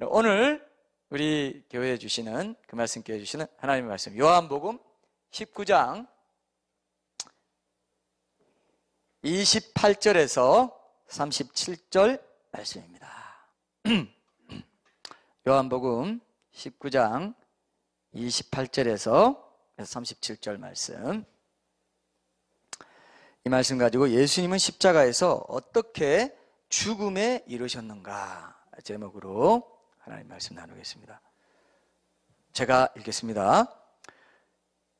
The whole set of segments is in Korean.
오늘 우리 교회에 주시는 그 말씀께 주시는 하나님의 말씀, 요한복음 19장 28절에서 37절 말씀입니다. 요한복음 19장 28절에서 37절 말씀. 이 말씀 가지고 예수님은 십자가에서 어떻게 죽음에 이르셨는가 제목으로 하나님 말씀 나누겠습니다. 제가 읽겠습니다.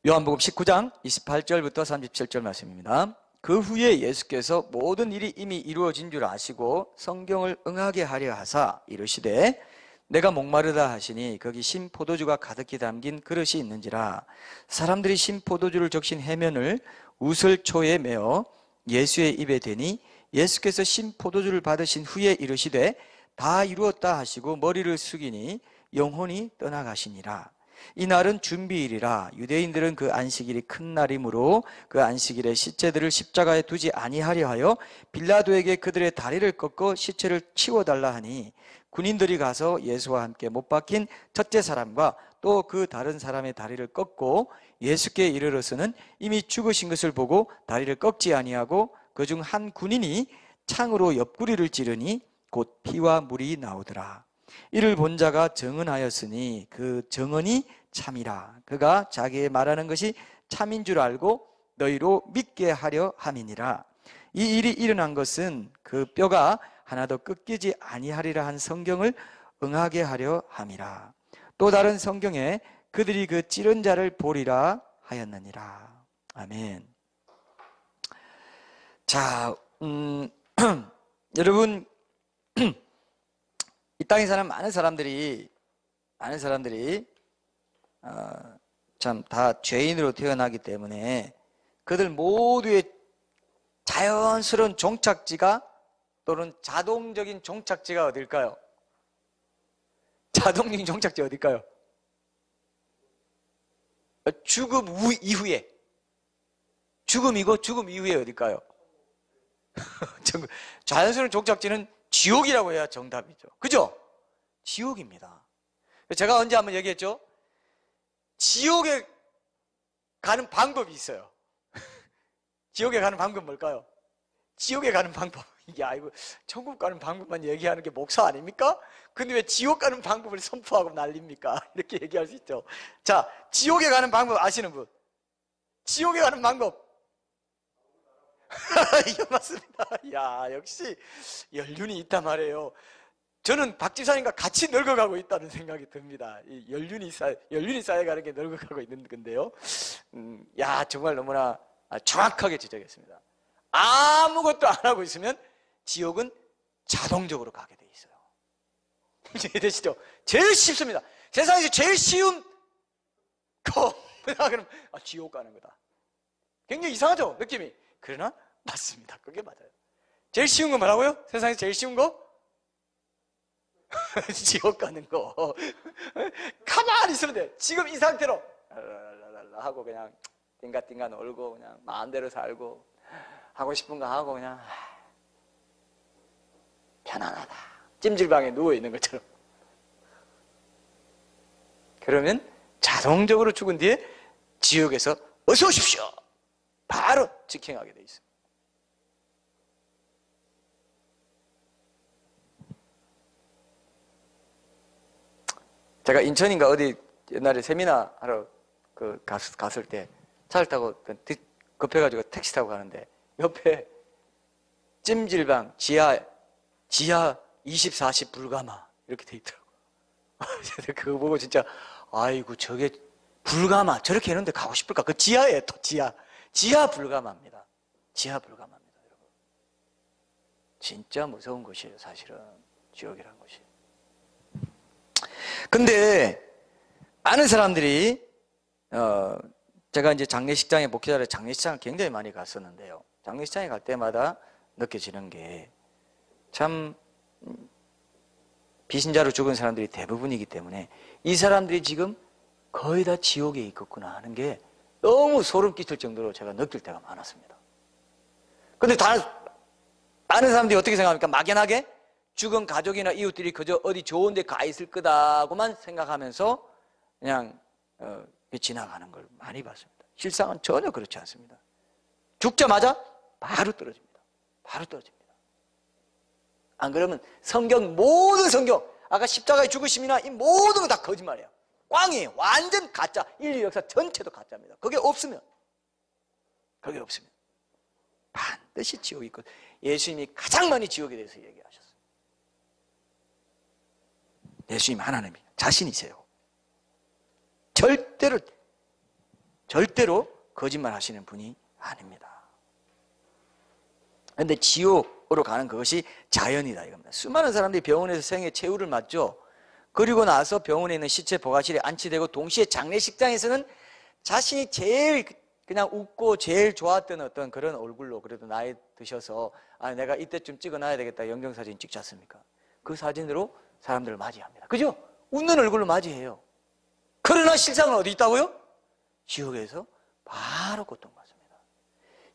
요한복음 19장 28절부터 37절 말씀입니다. 그 후에 예수께서 모든 일이 이미 이루어진 줄 아시고 성경을 응하게 하려 하사 이르시되 내가 목마르다 하시니 거기 신 포도주가 가득히 담긴 그릇이 있는지라. 사람들이 신 포도주를 적신 해면을 우슬초에 메어 예수의 입에 대니 예수께서 신 포도주를 받으신 후에 이르시되 다 이루었다 하시고 머리를 숙이니 영혼이 떠나가시니라. 이 날은 준비일이라. 유대인들은 그 안식일이 큰 날이므로 그 안식일에 시체들을 십자가에 두지 아니하려 하여 빌라도에게 그들의 다리를 꺾어 시체를 치워달라 하니 군인들이 가서 예수와 함께 못 박힌 첫째 사람과 또 그 다른 사람의 다리를 꺾고 예수께 이르러서는 이미 죽으신 것을 보고 다리를 꺾지 아니하고 그중 한 군인이 창으로 옆구리를 찌르니 곧 피와 물이 나오더라. 이를 본 자가 정언하였으니 그 정언이 참이라. 그가 자기의 말하는 것이 참인 줄 알고 너희로 믿게 하려 함이니라. 이 일이 일어난 것은 그 뼈가 하나도 꺾이지 아니하리라 한 성경을 응하게 하려 함이라. 또 다른 성경에 그들이 그 찌른 자를 보리라 하였느니라. 아멘. 자, 여러분, 이 땅에 사는 많은 사람들이 참 다 죄인으로 태어나기 때문에 그들 모두의 자연스러운 종착지가 또는 자동적인 종착지가 어딜까요? 자동적인 종착지 어딜까요? 죽음 이후에. 죽음이고 죽음 이후에 어딜까요? 자연스러운 종착지는 지옥이라고 해야 정답이죠. 그죠? 지옥입니다. 제가 언제 한번 얘기했죠? 지옥에 가는 방법이 있어요. 지옥에 가는 방법 뭘까요? 지옥에 가는 방법. 이게 아이고 천국 가는 방법만 얘기하는 게 목사 아닙니까? 근데 왜 지옥 가는 방법을 선포하고 난립니까? 이렇게 얘기할 수 있죠. 자, 지옥에 가는 방법 아시는 분? 지옥에 가는 방법. 이거 맞습니다. 야, 역시 연륜이 있단 말이에요. 저는 박 집사님과 같이 늙어가고 있다는 생각이 듭니다. 이 연륜이 쌓여가는 게 늙어가고 있는 건데요. 야, 정말 너무나 정확하게 지적했습니다. 아무것도 안 하고 있으면 지옥은 자동적으로 가게 돼 있어요. 이해되시죠? 제일 쉽습니다. 세상에서 제일 쉬운 거 그럼 지옥 가는 거다. 굉장히 이상하죠? 느낌이. 그러나 맞습니다. 그게 맞아요. 제일 쉬운 거 뭐라고요? 세상에서 제일 쉬운 거? 지옥 가는 거. 가만히 있으면 돼. 지금 이 상태로 하고 그냥 띵가띵가 놀고 그냥 마음대로 살고 하고 싶은 거 하고 그냥 편안하다. 찜질방에 누워있는 것처럼. 그러면 자동적으로 죽은 뒤에 지옥에서 어서 오십시오. 바로 직행하게 돼 있어요. 제가 인천인가 어디 옛날에 세미나 하러 갔을 때 차를 타고 급해가지고 택시 타고 가는데 옆에 찜질방 지하 24시 불가마 이렇게 돼 있더라고요. 그거 보고 진짜 아이고 저게 불가마 저렇게 해놓은데 가고 싶을까? 그 지하에 또 지하 불가마입니다. 지하 불가마입니다, 여러분. 진짜 무서운 곳이에요, 사실은. 지옥이라는 곳이. 근데 많은 사람들이 제가 이제 장례식장에 목회자로 장례식장을 굉장히 많이 갔었는데요. 장례식장에 갈 때마다 느껴지는 게 참 비신자로 죽은 사람들이 대부분이기 때문에 이 사람들이 지금 거의 다 지옥에 있겠구나 하는 게 너무 소름 끼칠 정도로 제가 느낄 때가 많았습니다. 근데 많은 사람들이 어떻게 생각합니까? 막연하게 죽은 가족이나 이웃들이 그저 어디 좋은 데 가 있을 거다고만 생각하면서 그냥 지나가는 걸 많이 봤습니다. 실상은 전혀 그렇지 않습니다. 죽자마자 바로 떨어집니다. 바로 떨어집니다. 안 그러면 모든 성경, 아까 십자가의 죽으심이나 이 모든 건 다 거짓말이에요. 꽝이에요. 완전 가짜. 인류 역사 전체도 가짜입니다. 그게 없으면 반드시 지옥이 있고, 예수님이 가장 많이 지옥에 대해서 얘기하셨어요. 예수님 하나님이 자신이세요. 절대로 거짓말 하시는 분이 아닙니다. 그런데 지옥으로 가는 그것이 자연이다 이겁니다. 수많은 사람들이 병원에서 생애 최후를 맞죠. 그리고 나서 병원에 있는 시체 보관실에 안치되고, 동시에 장례식장에서는 자신이 제일 그냥 웃고 제일 좋았던 어떤 그런 얼굴로, 그래도 나이 드셔서 내가 이때쯤 찍어놔야 되겠다, 영정사진 찍지 않습니까? 그 사진으로 사람들을 맞이합니다. 그죠? 웃는 얼굴로 맞이해요. 그러나 실상은 어디 있다고요? 지옥에서 바로 고통받습니다.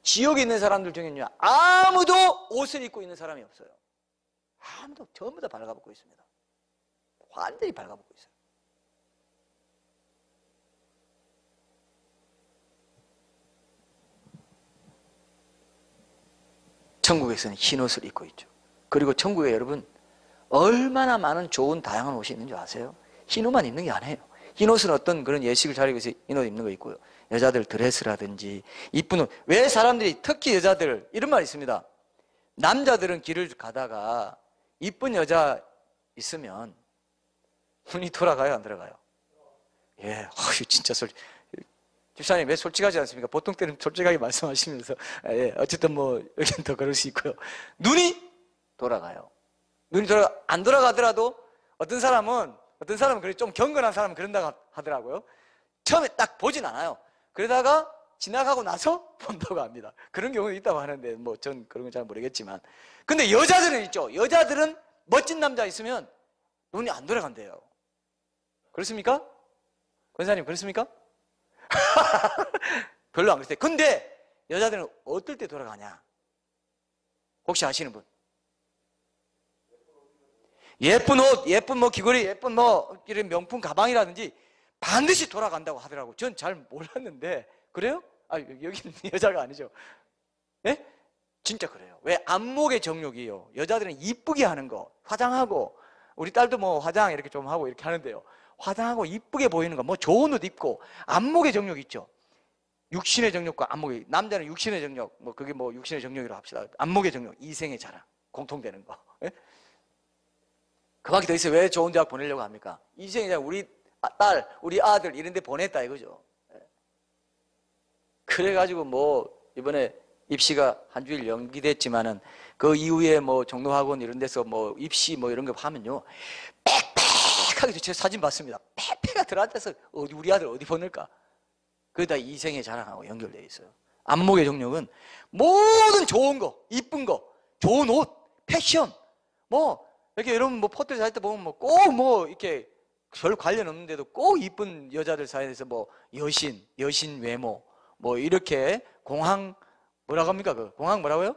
지옥에 있는 사람들 중에는요, 아무도 옷을 입고 있는 사람이 없어요. 아무도, 전부 다 발가벗고 있습니다. 완전히 발가벗고 있어요. 천국에서는 흰 옷을 입고 있죠. 그리고 천국에 여러분 얼마나 많은 좋은 다양한 옷이 있는 줄 아세요? 흰 옷만 입는 게 아니에요. 흰 옷은 어떤 그런 예식을 차리기 위해서 흰 옷 입는 거 있고요. 여자들 드레스라든지 이쁜 옷. 왜 사람들이, 특히 여자들, 이런 말 있습니다. 남자들은 길을 가다가 이쁜 여자 있으면 눈이 돌아가요, 안 돌아가요? 예, 진짜 집사님 왜 솔직하지 않습니까? 보통 때는 솔직하게 말씀하시면서, 예, 어쨌든 여긴 더 그럴 수 있고요. 눈이 돌아가요. 안 돌아가더라도 어떤 사람은 그래, 좀 경건한 사람은 그런다고 하더라고요. 처음에 딱 보진 않아요. 그러다가 지나가고 나서 본다고 합니다. 그런 경우도 있다고 하는데, 전 그런 건 잘 모르겠지만. 근데 여자들은 있죠. 여자들은 멋진 남자 있으면 눈이 안 돌아간대요. 그렇습니까? 권사님, 그렇습니까? 별로 안 그랬어요. 근데 여자들은 어떨 때 돌아가냐? 혹시 아시는 분? 예쁜 옷, 예쁜 귀걸이, 예쁜 이런 명품 가방이라든지 반드시 돌아간다고 하더라고요. 전 잘 몰랐는데. 그래요? 여기는 여자가 아니죠. 예? 진짜 그래요. 왜? 안목의 정욕이에요. 여자들은 이쁘게 하는 거, 화장하고, 우리 딸도 화장 이렇게 좀 하고 이렇게 하는데요. 화장하고 이쁘게 보이는 거, 좋은 옷 입고, 안목의 정욕 있죠. 육신의 정욕과 안목의, 남자는 육신의 정욕, 그게 육신의 정욕이라고 합시다. 안목의 정욕, 이생의 자랑, 공통되는 거. 예? 그밖에 더 있어요. 왜 좋은 대학 보내려고 합니까? 이생의 자랑, 우리 딸, 우리 아들 이런 데 보냈다 이거죠. 예. 그래가지고 이번에 입시가 한 주일 연기됐지만은 그 이후에 종로학원 이런 데서 입시 이런 거 하면요, 빽빽하게 제 사진 봤습니다. 빽빽하게 들어앉아서 우리 아들 어디 보낼까? 그게 다 이생의 자랑하고 연결되어 있어요. 안목의 정욕은 모든 좋은 거, 이쁜 거, 좋은 옷, 패션, 이렇게 여러분 포털 살 때 보면 꼭 이렇게 별 관련 없는데도 꼭 이쁜 여자들 사이에서 여신 외모, 이렇게 뭐라고 합니까? 공항 뭐라고요?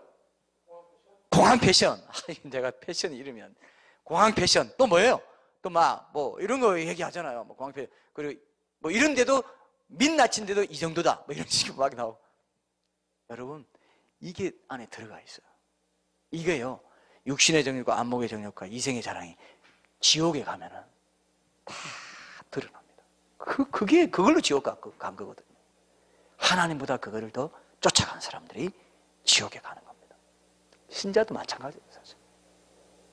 공항 패션. 내가 패션 이르면 공항 패션. 또 뭐예요? 또 이런 거 얘기하잖아요. 공항 패션. 그리고 이런데도 민낯인데도 이 정도다. 이런 식으로 막 나오고. 여러분, 이게 안에 들어가 있어요. 이게요, 육신의 정욕과 안목의 정욕과 이생의 자랑이 지옥에 가면은 다 드러납니다. 그걸로 지옥 간 거거든요. 하나님보다 그거를 더 쫓아간 사람들이 지옥에 가는 겁니다. 신자도 마찬가지예요, 사실.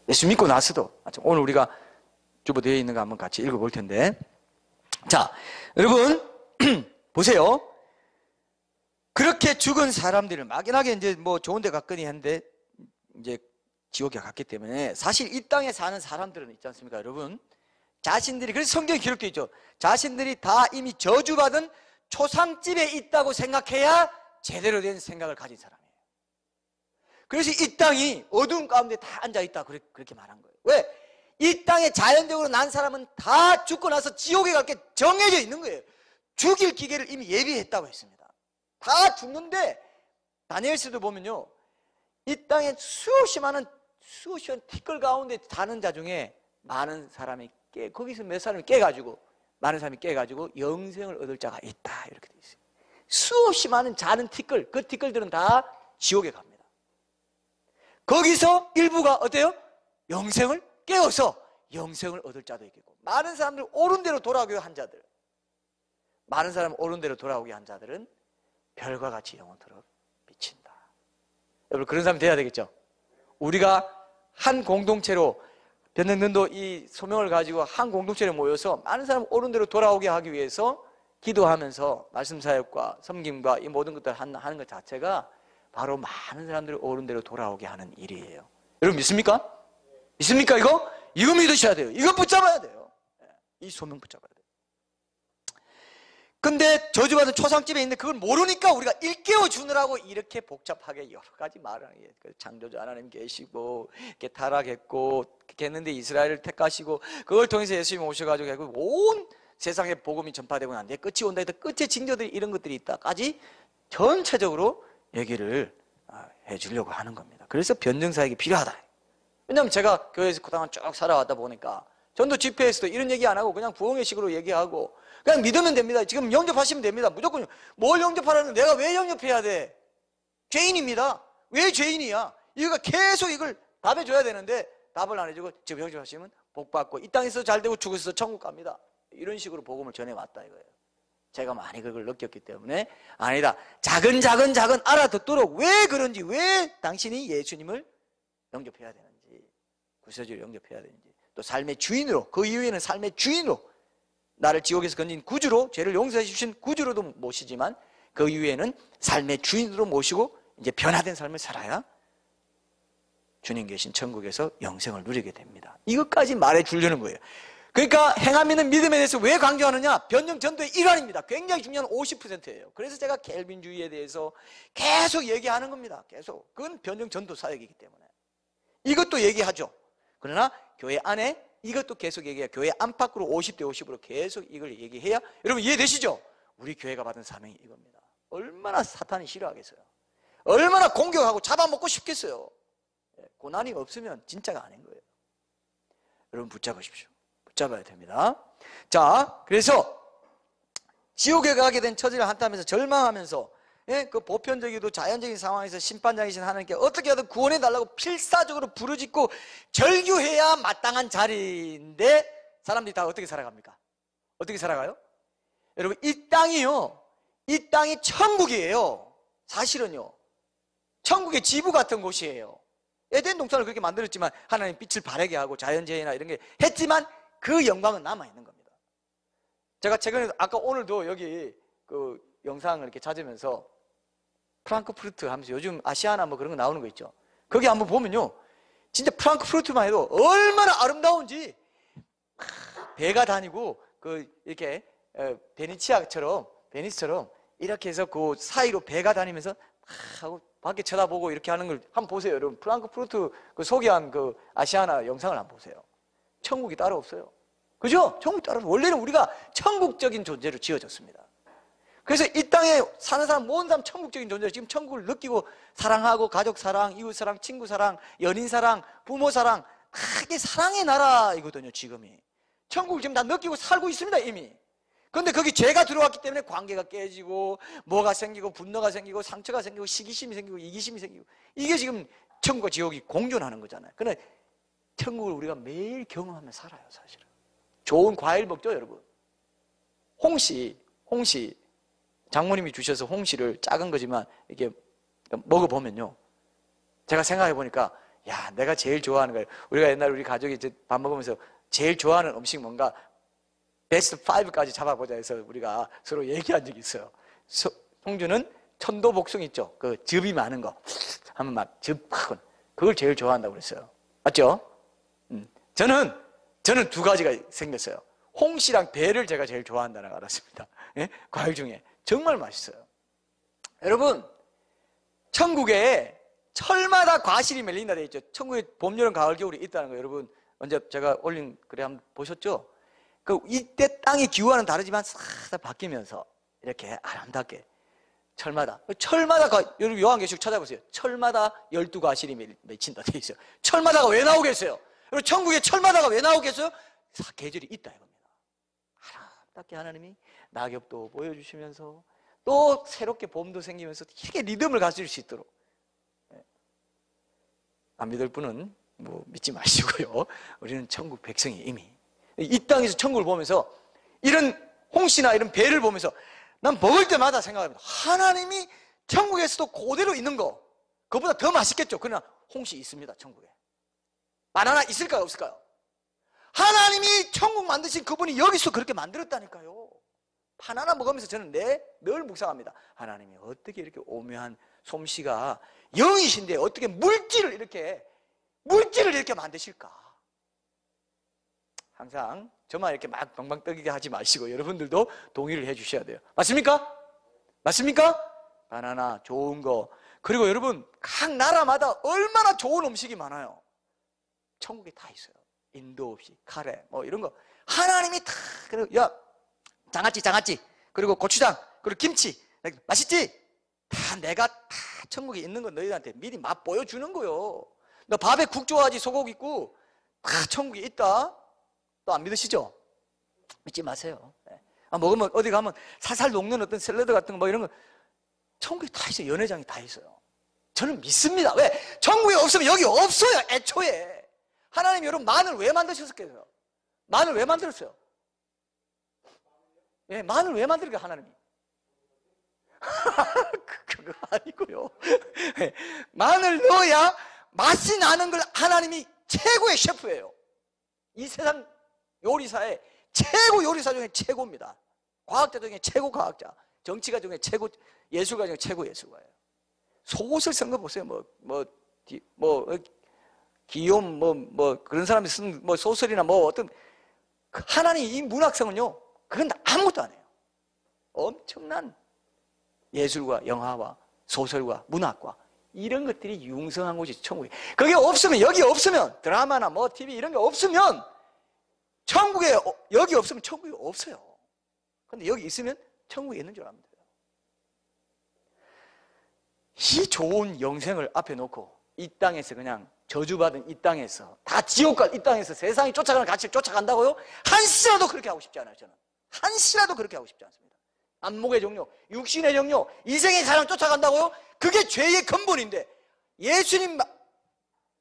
예수 믿고 나서도. 오늘 우리가 주보되어 있는 거 한번 같이 읽어볼 텐데. 자, 여러분, 보세요. 그렇게 죽은 사람들을 막연하게 이제 좋은 데 갔거니 했는데, 이제 지옥에 갔기 때문에, 사실 이 땅에 사는 사람들은 있지 않습니까, 여러분? 자신들이, 그래서 성경에 기록되어 있죠. 자신들이 다 이미 저주받은 초상집에 있다고 생각해야 제대로 된 생각을 가진 사람이에요. 그래서 이 땅이 어두운 가운데 다 앉아있다, 그렇게 말한 거예요. 왜? 이 땅에 자연적으로 난 사람은 다 죽고 나서 지옥에 갈 게 정해져 있는 거예요. 죽일 기계를 이미 예비했다고 했습니다. 다 죽는데, 다니엘서도 보면요, 이 땅에 수없이 많은 수없이 티끌 가운데 사는 자 중에 많은 사람이 거기서 몇 사람이 깨가지고, 많은 사람이 깨가지고 영생을 얻을 자가 있다, 이렇게 돼 있어요. 수없이 많은 자는 티끌, 그 티끌들은 다 지옥에 갑니다. 거기서 일부가 어때요? 영생을 깨어서 영생을 얻을 자도 있겠고, 많은 사람들 옳은 대로 돌아오게 한 자들, 많은 사람 옳은 대로 돌아오게 한 자들은 별과 같이 영원토록 비친다. 여러분, 그런 사람이 돼야 되겠죠? 우리가 한 공동체로, 변능등도 이 소명을 가지고 한 공동체로 모여서 많은 사람 옳은 대로 돌아오게 하기 위해서 기도하면서 말씀 사역과 섬김과 이 모든 것들을 하는 것 자체가 바로 많은 사람들이 옳은 대로 돌아오게 하는 일이에요. 여러분 믿습니까? 믿습니까? 이거 믿으셔야 돼요. 이거 붙잡아야 돼요. 이 소명 붙잡아야 돼요. 근데 저주받은 초상집에 있는데 그걸 모르니까 우리가 일깨워 주느라고 이렇게 복잡하게 여러 가지 말을 하는 게, 창조주 하나님 계시고 이렇게 타락했고 했는데 이스라엘을 택하시고 그걸 통해서 예수님이 오셔가지고 온 세상에 복음이 전파되고 난 뒤에 끝이 온다 해도 끝에 징조들이 이런 것들이 있다까지 전체적으로 얘기를 해주려고 하는 겁니다. 그래서 변증사역이 필요하다. 왜냐하면 제가 교회에서 그동안 쭉 살아왔다 보니까 전도 집회에서도 이런 얘기 안 하고 그냥 부흥의 식으로 얘기하고 그냥 믿으면 됩니다. 지금 영접하시면 됩니다. 무조건. 뭘 영접하라는, 내가 왜 영접해야 돼? 죄인입니다. 왜 죄인이야? 이거가 계속 이걸 답해줘야 되는데 답을 안 해주고 지금 영접하시면 복 받고 이 땅에서 잘 되고 죽어서 천국 갑니다. 이런 식으로 복음을 전해왔다 이거예요. 제가 많이 그걸 느꼈기 때문에 아니다. 작은 알아듣도록 왜 그런지, 왜 당신이 예수님을 영접해야 되는지, 구세주를 영접해야 되는지, 또 삶의 주인으로, 그 이후에는 삶의 주인으로, 나를 지옥에서 건진 구주로, 죄를 용서해 주신 구주로도 모시지만 그 이후에는 삶의 주인으로 모시고 이제 변화된 삶을 살아야 주님 계신 천국에서 영생을 누리게 됩니다. 이것까지 말해 주려는 거예요. 그러니까 행함 있는 믿음에 대해서 왜 강조하느냐? 변증 전도의 일환입니다. 굉장히 중요한 50%예요. 그래서 제가 켈빈주의에 대해서 계속 얘기하는 겁니다. 계속. 그건 변증 전도 사역이기 때문에. 이것도 얘기하죠. 그러나 교회 안에 이것도 계속 얘기해요. 교회 안팎으로 50대 50으로 계속 이걸 얘기해야, 여러분 이해되시죠? 우리 교회가 받은 사명이 이겁니다. 얼마나 사탄이 싫어하겠어요? 얼마나 공격하고 잡아먹고 싶겠어요? 고난이 없으면 진짜가 아닌 거예요. 여러분 붙잡으십시오. 붙잡아야 됩니다. 자, 그래서 지옥에 가게 된 처지를 한탄하면서 절망하면서, 그 보편적이고 자연적인 상황에서 심판장이신 하나님께 어떻게 하든 구원해 달라고 필사적으로 부르짖고 절규해야 마땅한 자리인데 사람들이 다 어떻게 살아갑니까? 어떻게 살아가요? 여러분, 이 땅이요, 이 땅이 천국이에요. 사실은요, 천국의 지부 같은 곳이에요. 에덴 동산을 그렇게 만들었지만 하나님 빛을 바라게 하고 자연재해나 이런 게 했지만 그 영광은 남아있는 겁니다. 제가 최근에, 아까 오늘도 여기 그 영상을 이렇게 찾으면서 프랑크푸르트 하면서 요즘 아시아나 뭐 그런 거 나오는 거 있죠. 거기 한번 보면요, 진짜 프랑크푸르트만 해도 얼마나 아름다운지, 배가 다니고 이렇게 베니스처럼 이렇게 해서 그 사이로 배가 다니면서 하고 밖에 쳐다보고 이렇게 하는 걸 한번 보세요. 여러분, 프랑크푸르트 그 소개한 그 아시아나 영상을 한번 보세요. 천국이 따로 없어요. 그죠? 천국 따로, 원래는 우리가 천국적인 존재로 지어졌습니다. 그래서 이 땅에 사는 사람, 모든 사람 천국적인 존재로 지금 천국을 느끼고 사랑하고, 가족 사랑, 이웃 사랑, 친구 사랑, 연인 사랑, 부모 사랑, 다 이게 사랑의 나라이거든요. 지금이 천국을 지금 다 느끼고 살고 있습니다. 이미. 그런데 거기 죄가 들어왔기 때문에 관계가 깨지고 뭐가 생기고 분노가 생기고 상처가 생기고 시기심이 생기고 이기심이 생기고, 이게 지금 천국과 지옥이 공존하는 거잖아요. 그런데 천국을 우리가 매일 경험하며 살아요. 사실은 좋은 과일 먹죠, 여러분. 홍시 장모님이 주셔서 홍시를 작은 거지만 이렇게 먹어보면요, 제가 생각해 보니까, 야, 내가 제일 좋아하는 거예요. 우리가 옛날에 우리 가족이 이제 밥 먹으면서 제일 좋아하는 음식 뭔가 베스트 5까지 잡아보자 해서 우리가 서로 얘기한 적이 있어요. 홍주는 천도복숭 있죠, 그 즙이 많은 거 하면 막 즙하고, 그걸 제일 좋아한다고 그랬어요. 맞죠? 저는 두 가지가 생겼어요. 홍시랑 배를 제가 제일 좋아한다는 걸 알았습니다. 예? 과일 중에 정말 맛있어요. 여러분, 천국에 철마다 과실이 맺린다 되어 있죠. 천국에 봄, 여름, 가을, 겨울이 있다는 거, 여러분 언제 제가 올린 글에 한번 보셨죠? 그 이때 땅의 기후와는 다르지만 싹 바뀌면서 이렇게 아름답게, 철마다 여러분 요한계시록 찾아보세요. 철마다 12과실이 맺힌다 되어 있어요. 철마다가 왜 나오겠어요? 여러분 천국에 철마다가 왜 나오겠어요? 계절이 있다 이겁니다. 아름답게 하나님이 낙엽도 보여주시면서 또 새롭게 봄도 생기면서 이렇게 리듬을 가질 수 있도록. 안 믿을 분은 뭐 믿지 마시고요. 우리는 천국 백성이 이미 이 땅에서 천국을 보면서 이런 홍시나 이런 배를 보면서 난 먹을 때마다 생각합니다. 하나님이 천국에서도 그대로 있는 거, 그보다 더 맛있겠죠. 그러나 홍시 있습니다. 천국에. 바나나 있을까요? 없을까요? 하나님이 천국 만드신 그분이 여기서 그렇게 만들었다니까요. 바나나 먹으면서 저는 늘 묵상합니다. 하나님이 어떻게 이렇게 오묘한 솜씨가 영이신데 어떻게 물질을 이렇게 만드실까? 항상 저만 이렇게 막 방방 떠기게 하지 마시고 여러분들도 동의를 해 주셔야 돼요. 맞습니까? 맞습니까? 바나나 좋은 거. 그리고 여러분 각 나라마다 얼마나 좋은 음식이 많아요. 천국에 다 있어요. 인도 없이 카레 뭐 이런 거 하나님이 다. 그리고 야 장아찌 그리고 고추장 그리고 김치 맛있지? 다 내가 다 천국에 있는 거 너희들한테 미리 맛 보여주는 거요. 너 밥에 국 좋아하지? 소고기 있고 다 천국에 있다. 또 안 믿으시죠? 믿지 마세요. 먹으면 어디 가면 살살 녹는 어떤 샐러드 같은 거 뭐 이런 거 천국에 다 있어요. 연회장이 다 있어요. 저는 믿습니다. 왜? 천국에 없으면 여기 없어요. 애초에. 하나님이 여러분 마늘 왜 만드셨을까요? 마늘 왜 만들었어요? 예, 마늘 왜 만들까 하나님이? 그거 아니고요. 마늘 넣어야 맛이 나는 걸 하나님이 최고의 셰프예요. 이 세상 요리사의 최고 요리사 중에 최고입니다. 과학자 중에 최고 과학자, 정치가 중에 최고, 예술가 중에 최고 예술가예요. 속옷을 쓴 거 보세요. 기욤 그런 사람이 쓴 소설이나 어떤 하나님 이 문학성은요, 그건 아무것도 안 해요. 엄청난 예술과 영화와 소설과 문학과 이런 것들이 융성한 곳이 천국이. 그게 없으면, 여기 없으면, 드라마나 TV 이런 게 없으면, 천국에, 여기 없으면 천국이 없어요. 근데 여기 있으면 천국에 있는 줄 압니다. 이 좋은 영생을 앞에 놓고 이 땅에서 그냥 저주받은 이 땅에서 다 지옥과 이 땅에서 세상이 쫓아가는 가치를 쫓아간다고요? 한시라도 그렇게 하고 싶지 않아요. 저는 한시라도 그렇게 하고 싶지 않습니다. 안목의 종료, 육신의 종료, 이생의 사랑 쫓아간다고요? 그게 죄의 근본인데 예수님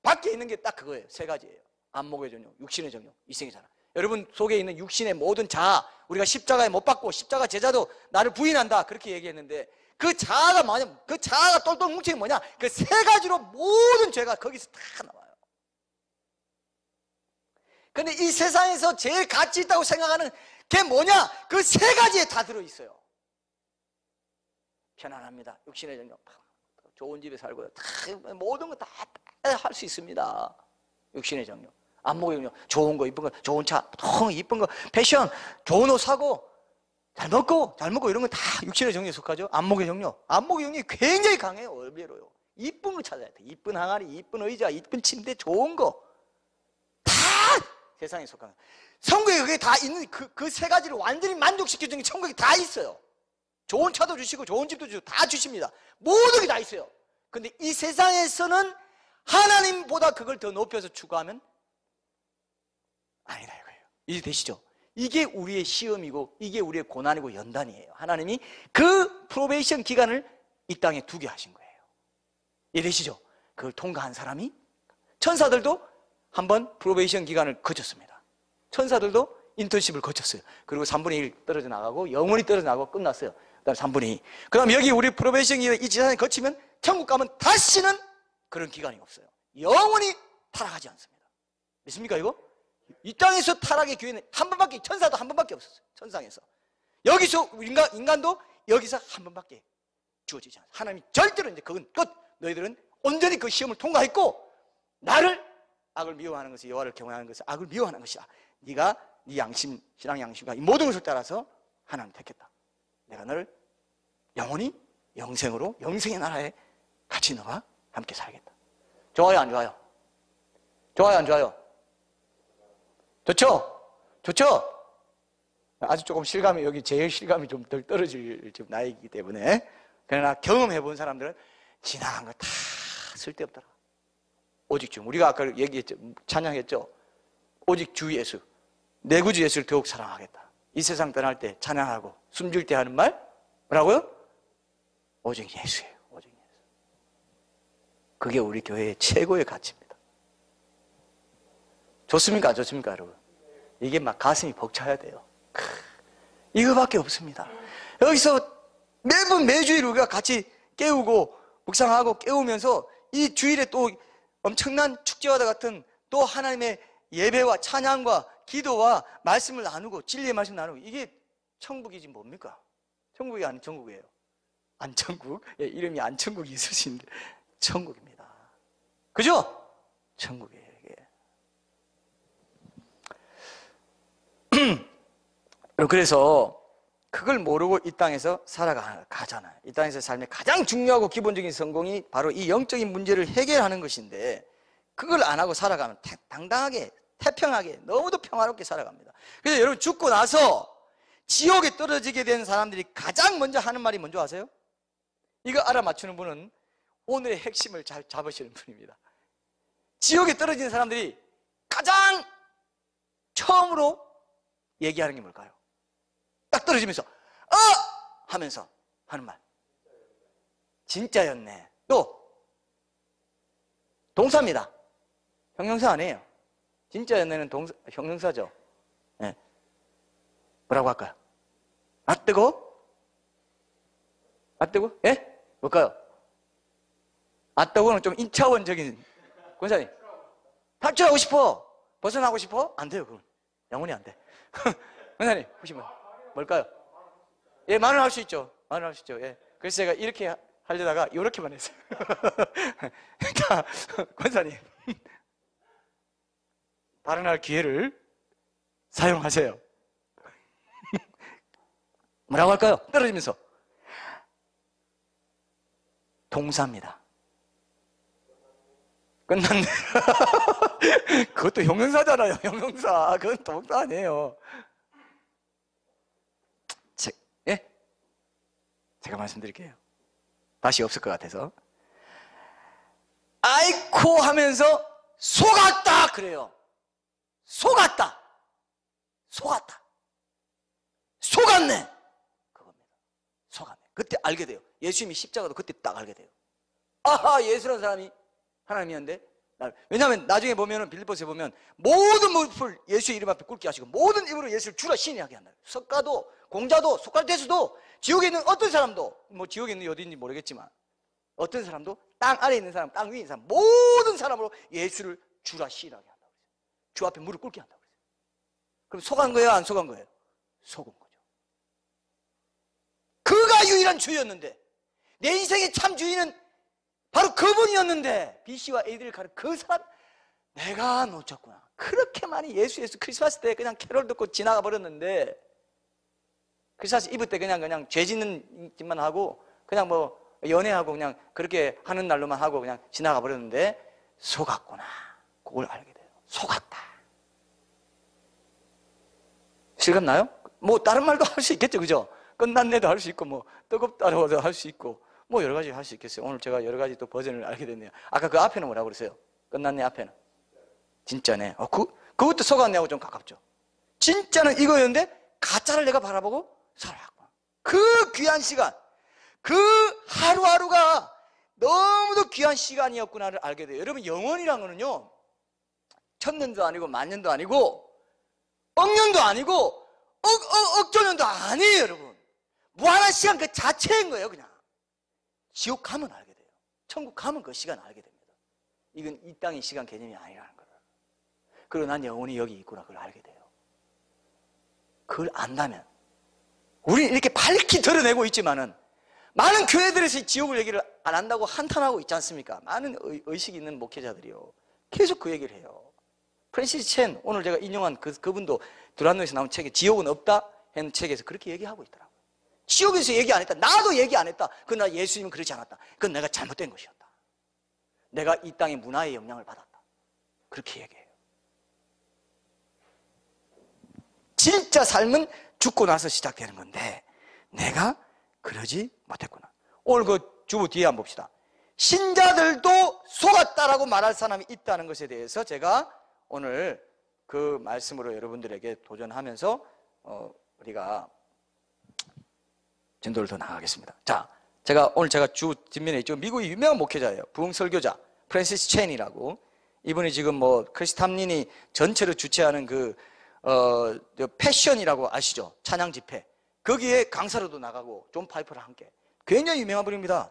밖에 있는 게 딱 그거예요. 세 가지예요. 안목의 종료, 육신의 종료, 이생의 사랑. 여러분 속에 있는 육신의 모든 자아, 우리가 십자가에 못 박고 십자가 제자도 나를 부인한다 그렇게 얘기했는데 그 자아가 뭐냐? 그 자아가 똘똘 뭉친 게 뭐냐? 그 세 가지로 모든 죄가 거기서 다 나와요. 근데 이 세상에서 제일 가치 있다고 생각하는 게 뭐냐? 그 세 가지에 다 들어있어요. 편안합니다. 육신의 정욕, 좋은 집에 살고요. 다 모든 거 다 할 수 있습니다. 육신의 정욕, 안목의 정욕, 좋은 거, 이쁜 거, 좋은 차, 너무 이쁜 거, 패션, 좋은 옷 사고, 잘 먹고 이런 건 다 육신의 정욕에 속하죠. 안목의 정욕, 안목의 정욕이 굉장히 강해요. 의외로요. 이쁜 거 찾아야 돼. 이쁜 항아리, 이쁜 의자, 이쁜 침대, 좋은 거 다 세상에 속하는. 천국에 그게 다 있는 그 세 가지를 완전히 만족시켜주는 게 천국에 다 있어요. 좋은 차도 주시고 좋은 집도 주시고 다 주십니다. 모든 게 다 있어요. 근데 이 세상에서는 하나님보다 그걸 더 높여서 추구하면 아니다 이거예요. 이해되시죠? 이게 우리의 시험이고 이게 우리의 고난이고 연단이에요. 하나님이 그 프로베이션 기간을 이 땅에 두게 하신 거예요. 이해되시죠? 그걸 통과한 사람이, 천사들도 한번 프로베이션 기간을 거쳤습니다. 천사들도 인턴십을 거쳤어요. 그리고 3분의 1 떨어져 나가고 영원히 떨어져 나가고 끝났어요. 그 다음 3분의 2. 그럼 여기 우리 프로베이션 기간 이 지상에 거치면 천국 가면 다시는 그런 기간이 없어요. 영원히 타락하지 않습니다. 믿습니까 이거? 이 땅에서 타락의 기회는 한 번밖에, 천사도 한 번밖에 없었어요. 천상에서. 여기서 인간도 여기서 한 번밖에 주어지지 않아요. 하나님이 절대로 이제 그건 끝. 너희들은 온전히 그 시험을 통과했고 나를, 악을 미워하는 것이 여호와를 경외하는 것은 악을 미워하는 것이다. 네가 네 양심, 신앙 양심과 이 모든 것을 따라서 하나님 택했다. 내가 너를 영원히 영생으로, 영생의 나라에 같이 너와 함께 살겠다. 좋아요 안 좋아요? 좋아요 안 좋아요? 좋죠? 좋죠? 아주 조금 실감이, 여기 제일 실감이 좀 덜 떨어질 지금 나이기 때문에 그러나 경험해 본 사람들은 지나간 거 다 쓸데없더라. 오직 주. 우리가 아까 얘기했죠. 찬양했죠. 오직 주 예수. 내 구주 예수를 더욱 사랑하겠다. 이 세상 떠날 때 찬양하고 숨질 때 하는 말 뭐라고요? 오직 예수예요. 오직 예수. 그게 우리 교회의 최고의 가치입니다. 좋습니까? 안 좋습니까, 여러분? 이게 막 가슴이 벅차야 돼요. 이거밖에 없습니다. 여기서 매번 매주일 우리가 같이 깨우고 묵상하고 깨우면서 이 주일에 또 엄청난 축제와 같은 또 하나님의 예배와 찬양과 기도와 말씀을 나누고 진리의 말씀 나누고 이게 천국이지 뭡니까? 천국이 아닌 천국이에요. 안천국? 예, 이름이 안천국이 있으신데 천국입니다. 그죠? 천국이에요 이게. 그래서 그걸 모르고 이 땅에서 살아가잖아요. 이 땅에서 삶의 가장 중요하고 기본적인 성공이 바로 이 영적인 문제를 해결하는 것인데 그걸 안 하고 살아가면 당당하게 태평하게 너무도 평화롭게 살아갑니다. 그래서 여러분 죽고 나서 지옥에 떨어지게 된 사람들이 가장 먼저 하는 말이 뭔지 아세요? 이거 알아맞추는 분은 오늘의 핵심을 잘 잡으시는 분입니다. 지옥에 떨어진 사람들이 가장 처음으로 얘기하는 게 뭘까요? 딱 떨어지면서 하면서 하는 말 진짜였네. 또 동사입니다. 형용사 아니에요. 진짜였네는 형용사죠. 네. 뭐라고 할까요? 뜨고? 뜨고? 예? 뭘까요? 뜨고는 좀 1차원적인 권사님 탈출하고 싶어 벗어나고 싶어? 안 돼요. 그건 영원히 안 돼. 권사님 혹시 뭘까요? 예, 말은 할 수 있죠. 말은 할 수 있죠. 예. 그래서 제가 이렇게 하려다가 이렇게만 했어요. 그러니까 권사님 발언할 기회를 사용하세요. 뭐라고 할까요? 떨어지면서 동사입니다. 끝났네. 그것도 형용사잖아요. 형용사. 그건 동사 아니에요. 예? 제가 말씀드릴게요. 다시 없을 것 같아서. 아이코 하면서 속았다 그래요. 속았다. 속았네. 그겁니다. 속았네. 그때 알게 돼요. 예수님이 십자가도 그때 딱 알게 돼요. 아하, 예수라는 사람이 하나님이었는데. 왜냐하면 나중에 보면은 빌립보서에 보면 모든 무릎을 예수의 이름 앞에 꿇게 하시고 모든 입으로 예수를 주라 신이하게 한다. 석가도, 공자도, 소크라테스도, 지옥에 있는 어떤 사람도, 뭐 지옥에 있는 어디인지 모르겠지만 어떤 사람도 땅 아래에 있는 사람, 땅 위에 있는 사람 모든 사람으로 예수를 주라 신하게 한다고 그랬어요. 주 앞에 무릎 꿇게 한다고 그랬어요. 그럼 속은 거예요? 안 속은 거예요? 속은 거죠. 그가 유일한 주였는데 내 인생의 참 주인은 바로 그분이었는데 BC와 AD를 가른 그 사람 내가 놓쳤구나. 그렇게 많이 예수 크리스마스 때 그냥 캐롤 듣고 지나가 버렸는데 크리스마스 이브 때 그냥 죄 짓는 짓만 하고 그냥 뭐 연애하고 그냥 그렇게 하는 날로만 하고 그냥 지나가 버렸는데 속았구나. 그걸 알게 돼요. 속았다. 실감나요? 뭐 다른 말도 할 수 있겠죠, 그죠? 끝났네도 할 수 있고 뭐 뜨겁다고도 할 수 있고 뭐 여러 가지 할 수 있겠어요. 오늘 제가 여러 가지 또 버전을 알게 됐네요. 아까 그 앞에는 뭐라고 그랬어요? 끝났네 앞에는 진짜네. 그것도 속았네하고 좀 가깝죠. 진짜는 이거였는데 가짜를 내가 바라보고 살아왔구나. 그 귀한 시간, 그 하루하루가 너무도 귀한 시간이었구나를 알게 돼요. 여러분 영원이란 거는요 1000년도 아니고 10,000년도 아니고 억년도 아니고 억조년도 아니에요. 여러분 무한한 시간 그 자체인 거예요. 그냥 지옥 가면 알게 돼요. 천국 가면 그 시간 알게 됩니다. 이건 이 땅의 시간 개념이 아니라는 거를. 그리고 난 영원히 여기 있구나 그걸 알게 돼요. 그걸 안다면 우리는 이렇게 밝히 드러내고 있지만은 많은 교회들에서 지옥을 얘기를 안 한다고 한탄하고 있지 않습니까? 많은 의식이 있는 목회자들이요 계속 그 얘기를 해요. 프랜시스 첸 오늘 제가 인용한 그분도 두란노에서 나온 책에 지옥은 없다 하는 책에서 그렇게 얘기하고 있더라고요. 지옥에서 얘기 안 했다. 나도 얘기 안 했다. 그러나 예수님은 그렇지 않았다. 그건 내가 잘못된 것이었다. 내가 이 땅의 문화의 영향을 받았다. 그렇게 얘기해요. 진짜 삶은 죽고 나서 시작되는 건데 내가 그러지 못했구나. 오늘 그 주보 뒤에 한번 봅시다. 신자들도 속았다라고 말할 사람이 있다는 것에 대해서 제가 오늘 그 말씀으로 여러분들에게 도전하면서 우리가 전도를 더 나가겠습니다. 자, 오늘 제가 주 뒷면에 있죠. 미국의 유명한 목회자예요. 부흥 설교자 프랜시스 체인이라고. 이분이 지금 뭐 크리스 탐린이 전체를 주최하는 그 패션이라고 아시죠? 찬양 집회. 거기에 강사로도 나가고 존 파이퍼랑 함께. 굉장히 유명한 분입니다.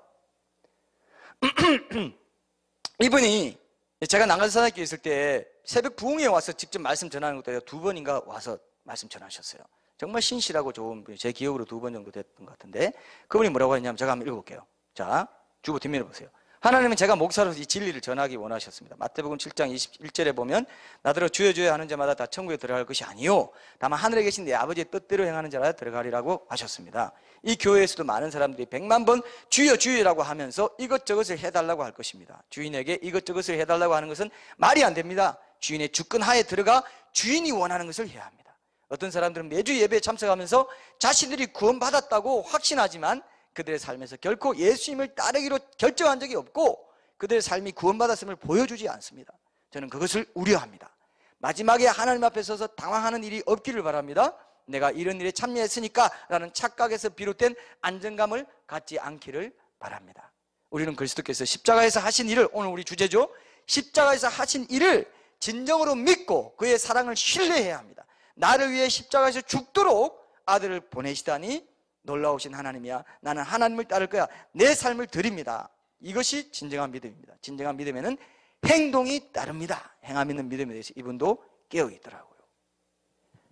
이분이 제가 난간사역에 있을 때 새벽 부흥에 와서 직접 말씀 전하는 것도 2번인가 와서 말씀 전하셨어요. 정말 신실하고 좋은 분이 제 기억으로 2번 정도 됐던 것 같은데 그분이 뭐라고 했냐면 제가 한번 읽어볼게요. 자, 주보 뒷면에 보세요. 하나님은 제가 목사로서 이 진리를 전하기 원하셨습니다. 마태복음 7장 21절에 보면 나더러 주여 주여 하는 자마다 다 천국에 들어갈 것이 아니요 다만 하늘에 계신 내 아버지의 뜻대로 행하는 자라 들어가리라고 하셨습니다. 이 교회에서도 많은 사람들이 100만 번 주여 주여라고 하면서 이것저것을 해달라고 할 것입니다. 주인에게 이것저것을 해달라고 하는 것은 말이 안 됩니다. 주인의 주권 하에 들어가 주인이 원하는 것을 해야 합니다. 어떤 사람들은 매주 예배에 참석하면서 자신들이 구원받았다고 확신하지만 그들의 삶에서 결코 예수님을 따르기로 결정한 적이 없고 그들의 삶이 구원받았음을 보여주지 않습니다. 저는 그것을 우려합니다. 마지막에 하나님 앞에 서서 당황하는 일이 없기를 바랍니다. 내가 이런 일에 참여했으니까 라는 착각에서 비롯된 안정감을 갖지 않기를 바랍니다. 우리는 그리스도께서 십자가에서 하신 일을, 오늘 우리 주제죠, 십자가에서 하신 일을 진정으로 믿고 그의 사랑을 신뢰해야 합니다. 나를 위해 십자가에서 죽도록 아들을 보내시다니 놀라우신 하나님이야. 나는 하나님을 따를 거야. 내 삶을 드립니다. 이것이 진정한 믿음입니다. 진정한 믿음에는 행동이 따릅니다. 행함 있는 믿음에 대해서 이분도 깨어 있더라고요.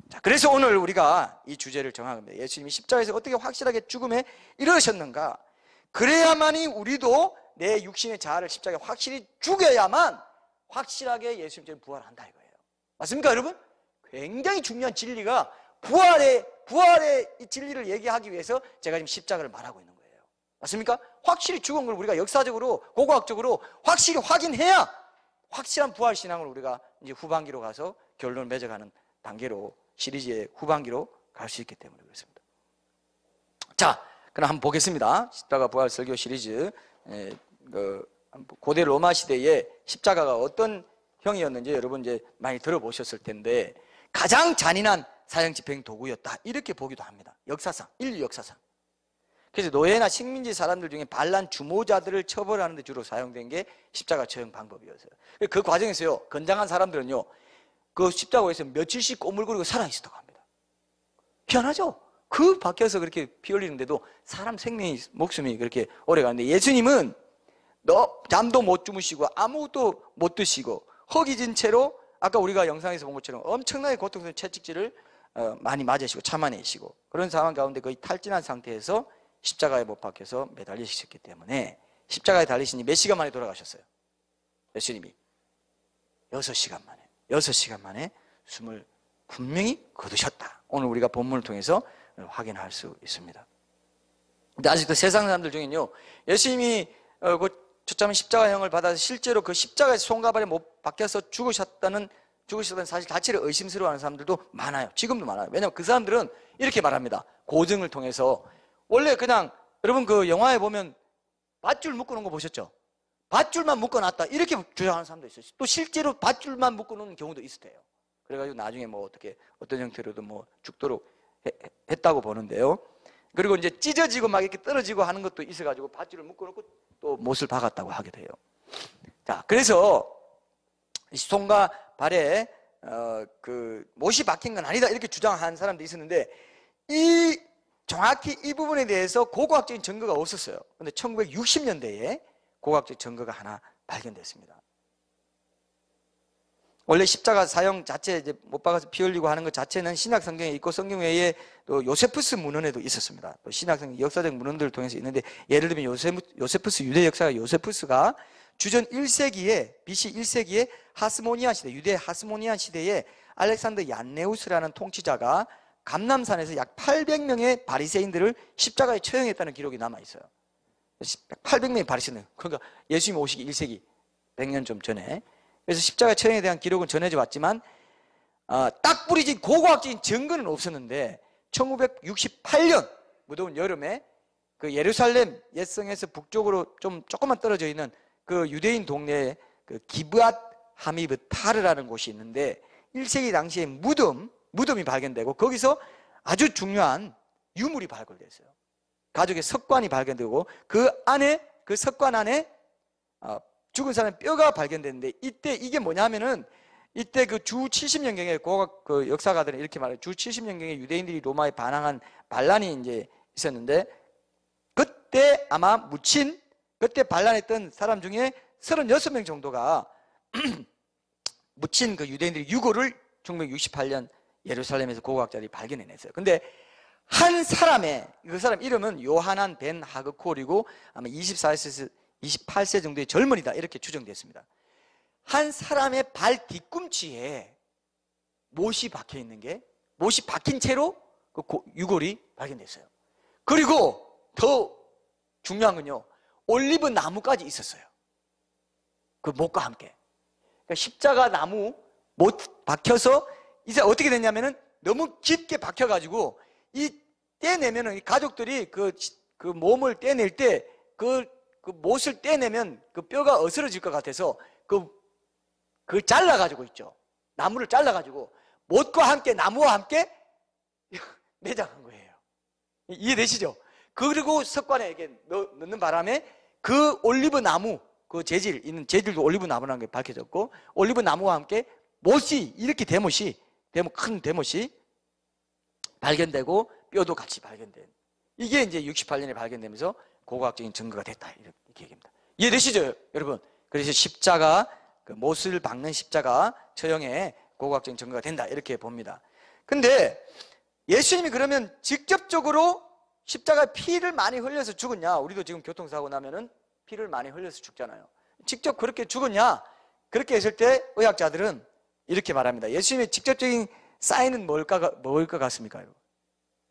자, 그래서 오늘 우리가 이 주제를 정한 겁니다. 예수님이 십자가에서 어떻게 확실하게 죽음에 이르셨는가? 그래야만이 우리도 내 육신의 자아를 십자가에 확실히 죽여야만 확실하게 예수님처럼 부활한다 이거예요. 맞습니까, 여러분? 굉장히 중요한 진리가 부활의 이 진리를 얘기하기 위해서 제가 지금 십자가를 말하고 있는 거예요. 맞습니까? 확실히 죽은 걸 우리가 역사적으로, 고고학적으로 확실히 확인해야 확실한 부활 신앙을 우리가 이제 후반기로 가서 결론을 맺어가는 단계로, 시리즈의 후반기로 갈 수 있기 때문에 그렇습니다. 자, 그럼 한번 보겠습니다. 십자가 부활 설교 시리즈. 고대 로마 시대에 십자가가 어떤 형이었는지 여러분 이제 많이 들어보셨을 텐데 가장 잔인한 사형 집행 도구였다 이렇게 보기도 합니다. 역사상, 인류 역사상. 그래서 노예나 식민지 사람들 중에 반란 주모자들을 처벌하는 데 주로 사용된 게 십자가 처형 방법이었어요. 그 과정에서요, 건장한 사람들은요 그 십자가에서 며칠씩 꼬물거리고 살아있었다고 합니다. 희한하죠? 그 밖에서 그렇게 피 흘리는데도 사람 생명이, 목숨이 그렇게 오래 가는데 예수님은 잠도 못 주무시고 아무것도 못 드시고 허기진 채로 아까 우리가 영상에서 본 것처럼 엄청나게 고통스러운 채찍질을 많이 맞으시고 참아내시고 그런 상황 가운데 거의 탈진한 상태에서 십자가에 못 박혀서 매달리셨기 때문에 십자가에 달리시니 몇 시간 만에 돌아가셨어요? 예수님이 6시간 만에 숨을 분명히 거두셨다. 오늘 우리가 본문을 통해서 확인할 수 있습니다. 근데 아직도 세상 사람들 중에는요, 예수님이 초짜면 십자가형을 받아서 실제로 그 십자가에서 손과 발에 못 박혀서 죽으셨다는 사실 자체를 의심스러워하는 사람들도 많아요. 지금도 많아요. 왜냐하면 그 사람들은 이렇게 말합니다. 고증을 통해서 원래 그냥 여러분 그 영화에 보면 밧줄 묶어놓은 거 보셨죠? 밧줄만 묶어놨다 이렇게 주장하는 사람도 있어요. 또 실제로 밧줄만 묶어놓은 경우도 있었대요. 그래가지고 나중에 뭐 어떤 형태로도 뭐 죽도록 했다고 보는데요. 그리고 이제 찢어지고 막 이렇게 떨어지고 하는 것도 있어가지고 밧줄을 묶어놓고 또 못을 박았다고 하게 돼요. 자, 그래서 손과 발에 그 못이 박힌 건 아니다 이렇게 주장하는 사람도 있었는데 정확히 이 부분에 대해서 고고학적인 증거가 없었어요. 근데 1960년대에 고고학적 증거가 하나 발견됐습니다. 원래 십자가 사형 자체 이제 못 박아서 피 흘리고 하는 것 자체는 신약 성경에 있고 성경 외에 또 요세푸스 문헌에도 있었습니다. 또 신약 성경 역사적 문헌들을 통해서 있는데 예를 들면 요세푸스 유대 역사가 요세푸스가 주전 1세기에 BC 1세기에 하스모니안 시대 유대 하스모니안 시대에 알렉산더 얀네우스라는 통치자가 감남산에서 약 800명의 바리새인들을 십자가에 처형했다는 기록이 남아 있어요. 800명의 바리새인들. 그러니까 예수님이 오시기 1세기 100년 좀 전에. 그래서 십자가 처형에 대한 기록은 전해져 왔지만 딱 부리진 고고학적인 증거는 없었는데 1968년 무더운 여름에 그 예루살렘 옛성에서 북쪽으로 좀 조금만 떨어져 있는 그 유대인 동네에 그 기브앗 하미브 타르라는 곳이 있는데 1세기 당시에 무덤이 발견되고 거기서 아주 중요한 유물이 발굴됐어요. 가족의 석관이 발견되고 그 석관 안에 죽은 사람의 뼈가 발견됐는데 이때 이게 뭐냐면은 이때 그 주 70년경에 그 역사가들은 이렇게 말해요. 주 70년경에 유대인들이 로마에 반항한 반란이 이제 있었는데 그때 아마 그때 반란했던 사람 중에 36명 정도가 묻힌 그 유대인들의 유골을 1968년 예루살렘에서 고고학자들이 발견해냈어요. 근데 한 사람의 그 사람 이름은 요하난 벤 하그콜이고 아마 24세에서 28세 정도의 젊은이다 이렇게 추정됐습니다. 한 사람의 발 뒤꿈치에 못이 박힌 채로 그 유골이 발견됐어요. 그리고 더 중요한 건요, 올리브 나무까지 있었어요. 그 못과 함께. 그러니까 십자가 나무 못 박혀서 이제 어떻게 됐냐면은 너무 깊게 박혀가지고 떼내면은 이 가족들이 그 몸을 떼낼 때 그 못을 떼내면 그 뼈가 어스러질 것 같아서 그 잘라가지고 있죠. 나무를 잘라가지고 못과 함께 나무와 함께 내장한 거예요. 이해되시죠? 그리고 석관에 이렇게 넣는 바람에 그 올리브 나무 그 재질도 올리브 나무라는 게 밝혀졌고 올리브 나무와 함께 못이 이렇게 큰 대못이 발견되고 뼈도 같이 발견된 이게 이제 68년에 발견되면서 고고학적인 증거가 됐다 이렇게 얘기합니다. 이해되시죠, 여러분? 그래서 십자가 그 못을 박는 십자가 처형에 고고학적인 증거가 된다 이렇게 봅니다. 근데 예수님이 그러면 직접적으로 십자가에 피를 많이 흘려서 죽었냐? 우리도 지금 교통사고 나면은 피를 많이 흘려서 죽잖아요. 직접 그렇게 죽었냐? 그렇게 했을 때 의학자들은 이렇게 말합니다. 예수님의 직접적인 사인은 뭘 것 같습니까?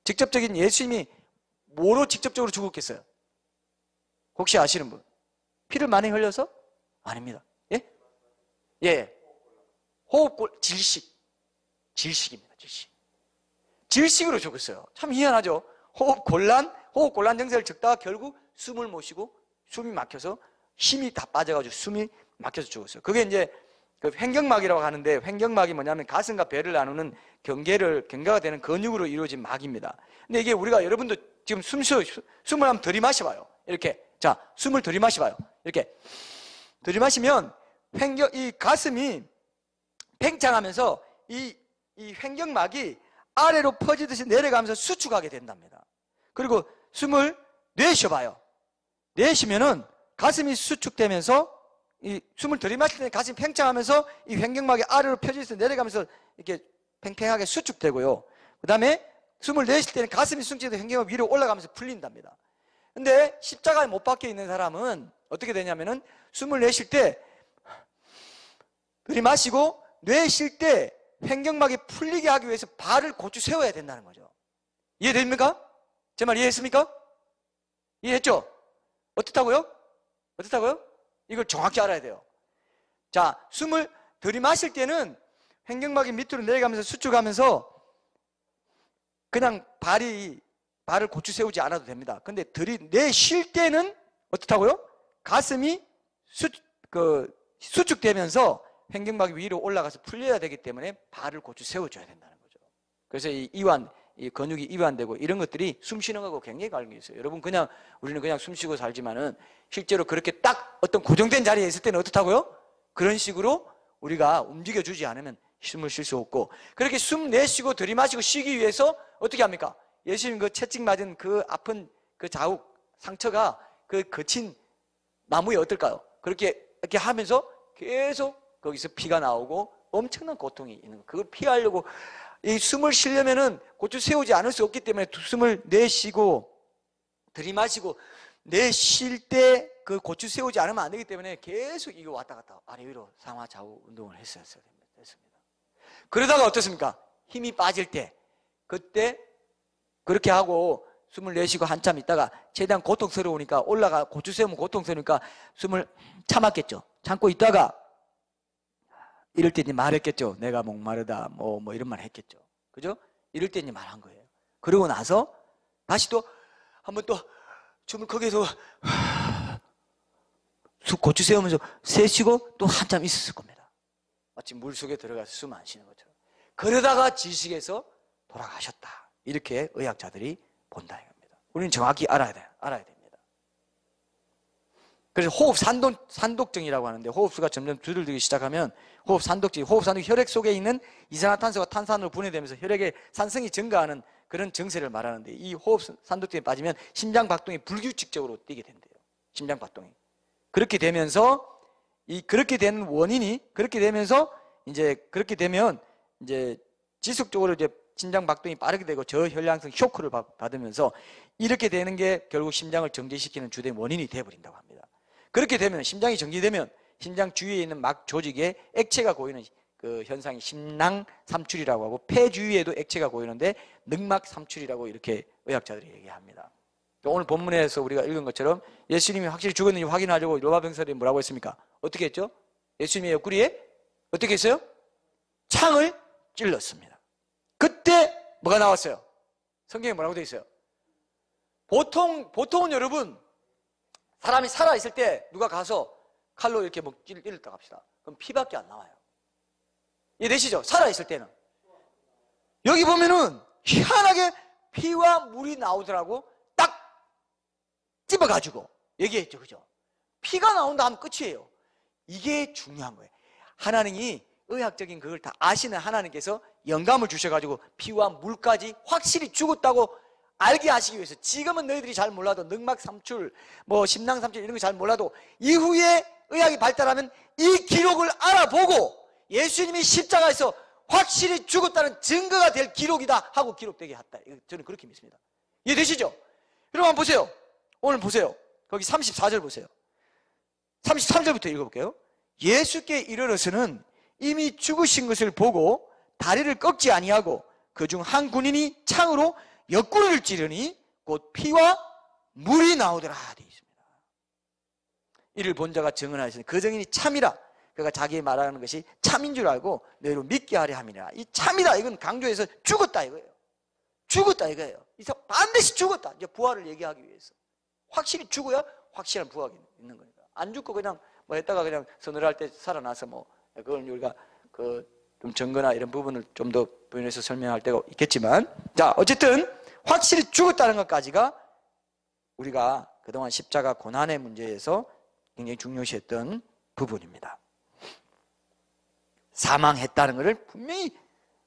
직접적인 예수님이 뭐로 직접적으로 죽었겠어요? 혹시 아시는 분? 피를 많이 흘려서? 아닙니다. 예? 예. 질식입니다. 질식으로 죽었어요. 참 희한하죠? 호흡곤란 증세를 적다가 결국 숨을 못 쉬고 숨이 막혀서 힘이 다 빠져가지고 숨이 막혀서 죽었어요. 그게 이제 그 횡격막이라고 하는데 횡격막이 뭐냐면 가슴과 배를 나누는 경계가 되는 근육으로 이루어진 막입니다. 근데 이게 우리가 여러분도 지금 숨을 한번 들이마셔봐요. 이렇게. 자, 숨을 들이마셔봐요. 이렇게. 들이마시면 이 가슴이 팽창하면서 이 횡격막이 아래로 퍼지듯이 내려가면서 수축하게 된답니다. 그리고 숨을 내쉬어봐요. 내쉬면은 가슴이 수축되면서 이 숨을 들이마실 때 가슴이 팽창하면서 이 횡격막이 아래로 펴져서 내려가면서 이렇게 팽팽하게 수축되고요. 그 다음에 숨을 내쉴 때는 가슴이 숨지도 횡격막 위로 올라가면서 풀린답니다. 근데 십자가에 못 박혀 있는 사람은 어떻게 되냐면은 숨을 내쉴 때 들이마시고 내쉴 때 횡격막이 풀리게 하기 위해서 발을 고추 세워야 된다는 거죠. 이해됩니까? 제 말 이해했습니까? 이해했죠? 어떻다고요? 이걸 정확히 알아야 돼요. 자, 숨을 들이마실 때는 횡격막이 밑으로 내려가면서 수축하면서 그냥 발을 고추 세우지 않아도 됩니다. 근데 내쉴 때는 어떻다고요? 가슴이 수축되면서 횡격막이 위로 올라가서 풀려야 되기 때문에 발을 고추 세워줘야 된다는 거죠. 그래서 이 근육이 이완되고 이런 것들이 숨 쉬는 거하고 굉장히 관련이 있어요. 여러분 우리는 그냥 숨 쉬고 살지만은 실제로 그렇게 딱 어떤 고정된 자리에 있을 때는 어떻다고요? 그런 식으로 우리가 움직여주지 않으면 숨을 쉴 수 없고 그렇게 숨 내쉬고 들이마시고 쉬기 위해서 어떻게 합니까? 예수님 그 채찍 맞은 그 아픈 그 자국 상처가 그 거친 나무에 어떨까요? 그렇게 이렇게 하면서 계속 거기서 피가 나오고 엄청난 고통이 있는 거예요. 그걸 피하려고 이 숨을 쉬려면은 고추 세우지 않을 수 없기 때문에 숨을 내쉬고 들이마시고 내쉴 때 그 고추 세우지 않으면 안 되기 때문에 계속 이거 왔다 갔다 아래 위로 상하 좌우 운동을 했습니다. 그러다가 어떻습니까? 힘이 빠질 때 그때 그렇게 하고 숨을 내쉬고 한참 있다가 최대한 고통스러우니까 고추 세우면 고통스러우니까 숨을 참았겠죠. 참고 있다가 이럴 때 이제 말했겠죠. 내가 목마르다 뭐 이런 말 했겠죠. 그죠? 이럴 때 이제 말한 거예요. 그러고 나서 다시 또 한번 또 춤을 거기서 고추 세우면서 세시고 또 한참 있었을 겁니다. 마치 물속에 들어가서 숨 안 쉬는 것처럼. 그러다가 질식해서 돌아가셨다. 이렇게 의학자들이 본다 이겁니다. 우리는 정확히 알아야 됩니다. 그래서 호흡 산독증이라고 하는데, 호흡수가 점점 줄어들기 시작하면 호흡 산독증, 혈액 속에 있는 이산화탄소가 탄산으로 분해되면서 혈액의 산성이 증가하는 그런 증세를 말하는데, 이 호흡 산독증에 빠지면 심장 박동이 불규칙적으로 뛰게 된대요. 심장 박동이. 그렇게 되면서 그렇게 되는 원인이, 그렇게 되면 이제 지속적으로 이제 심장 박동이 빠르게 되고 저혈량성 쇼크를 받으면서 이렇게 되는 게 결국 심장을 정지시키는 주된 원인이 되어버린다고 합니다. 그렇게 되면, 심장이 정지되면 심장 주위에 있는 막 조직에 액체가 고이는 그 현상이 심낭삼출이라고 하고, 폐 주위에도 액체가 고이는데 늑막삼출이라고 이렇게 의학자들이 얘기합니다. 오늘 본문에서 우리가 읽은 것처럼 예수님이 확실히 죽었는지 확인하려고 로마 병사들이 뭐라고 했습니까? 어떻게 했죠? 예수님의 옆구리에 어떻게 했어요? 창을 찔렀습니다. 그때 뭐가 나왔어요? 성경에 뭐라고 되어 있어요? 보통은 여러분, 사람이 살아있을 때 누가 가서 칼로 이렇게 뭐 찔렀다고 합시다. 그럼 피밖에 안 나와요. 이해되시죠? 살아있을 때는. 여기 보면은 희한하게 피와 물이 나오더라고. 딱 찝어가지고 얘기했죠. 그죠? 피가 나온다 하면 끝이에요. 이게 중요한 거예요. 하나님이 의학적인 그걸 다 아시는 하나님께서 영감을 주셔가지고 피와 물까지 확실히 죽었다고 알게 하시기 위해서, 지금은 너희들이 잘 몰라도 늑막삼출, 뭐 심낭삼출 이런 거 잘 몰라도 이후에 의학이 발달하면 이 기록을 알아보고 예수님이 십자가에서 확실히 죽었다는 증거가 될 기록이다 하고 기록되게 했다. 저는 그렇게 믿습니다. 이해되시죠? 여러분 한번 보세요. 오늘 보세요. 거기 34절 보세요. 33절부터 읽어볼게요. 예수께 이르러서는 이미 죽으신 것을 보고 다리를 꺾지 아니하고 그중 한 군인이 창으로 옆구리를 찌르니 곧 피와 물이 나오더라 되어 있습니다. 이를 본 자가 증언하였으니 그 증인이 참이라. 그가 자기 말하는 것이 참인 줄 알고 너희로 믿게 하려 함이라. 이 참이다 이건 강조해서 죽었다 이거예요. 죽었다 이거예요. 이서 반드시 죽었다. 이제 부활을 얘기하기 위해서. 확실히 죽어야 확실한 부활이 있는 거니까. 안 죽고 그냥 뭐 했다가 그냥 서늘할 때 살아나서 뭐 그걸 우리가 좀 증거나 이런 부분을 좀 더 부연해서 설명할 때가 있겠지만, 자 어쨌든 확실히 죽었다는 것까지가 우리가 그동안 십자가 고난의 문제에서 굉장히 중요시했던 부분입니다. 사망했다는 것을 분명히,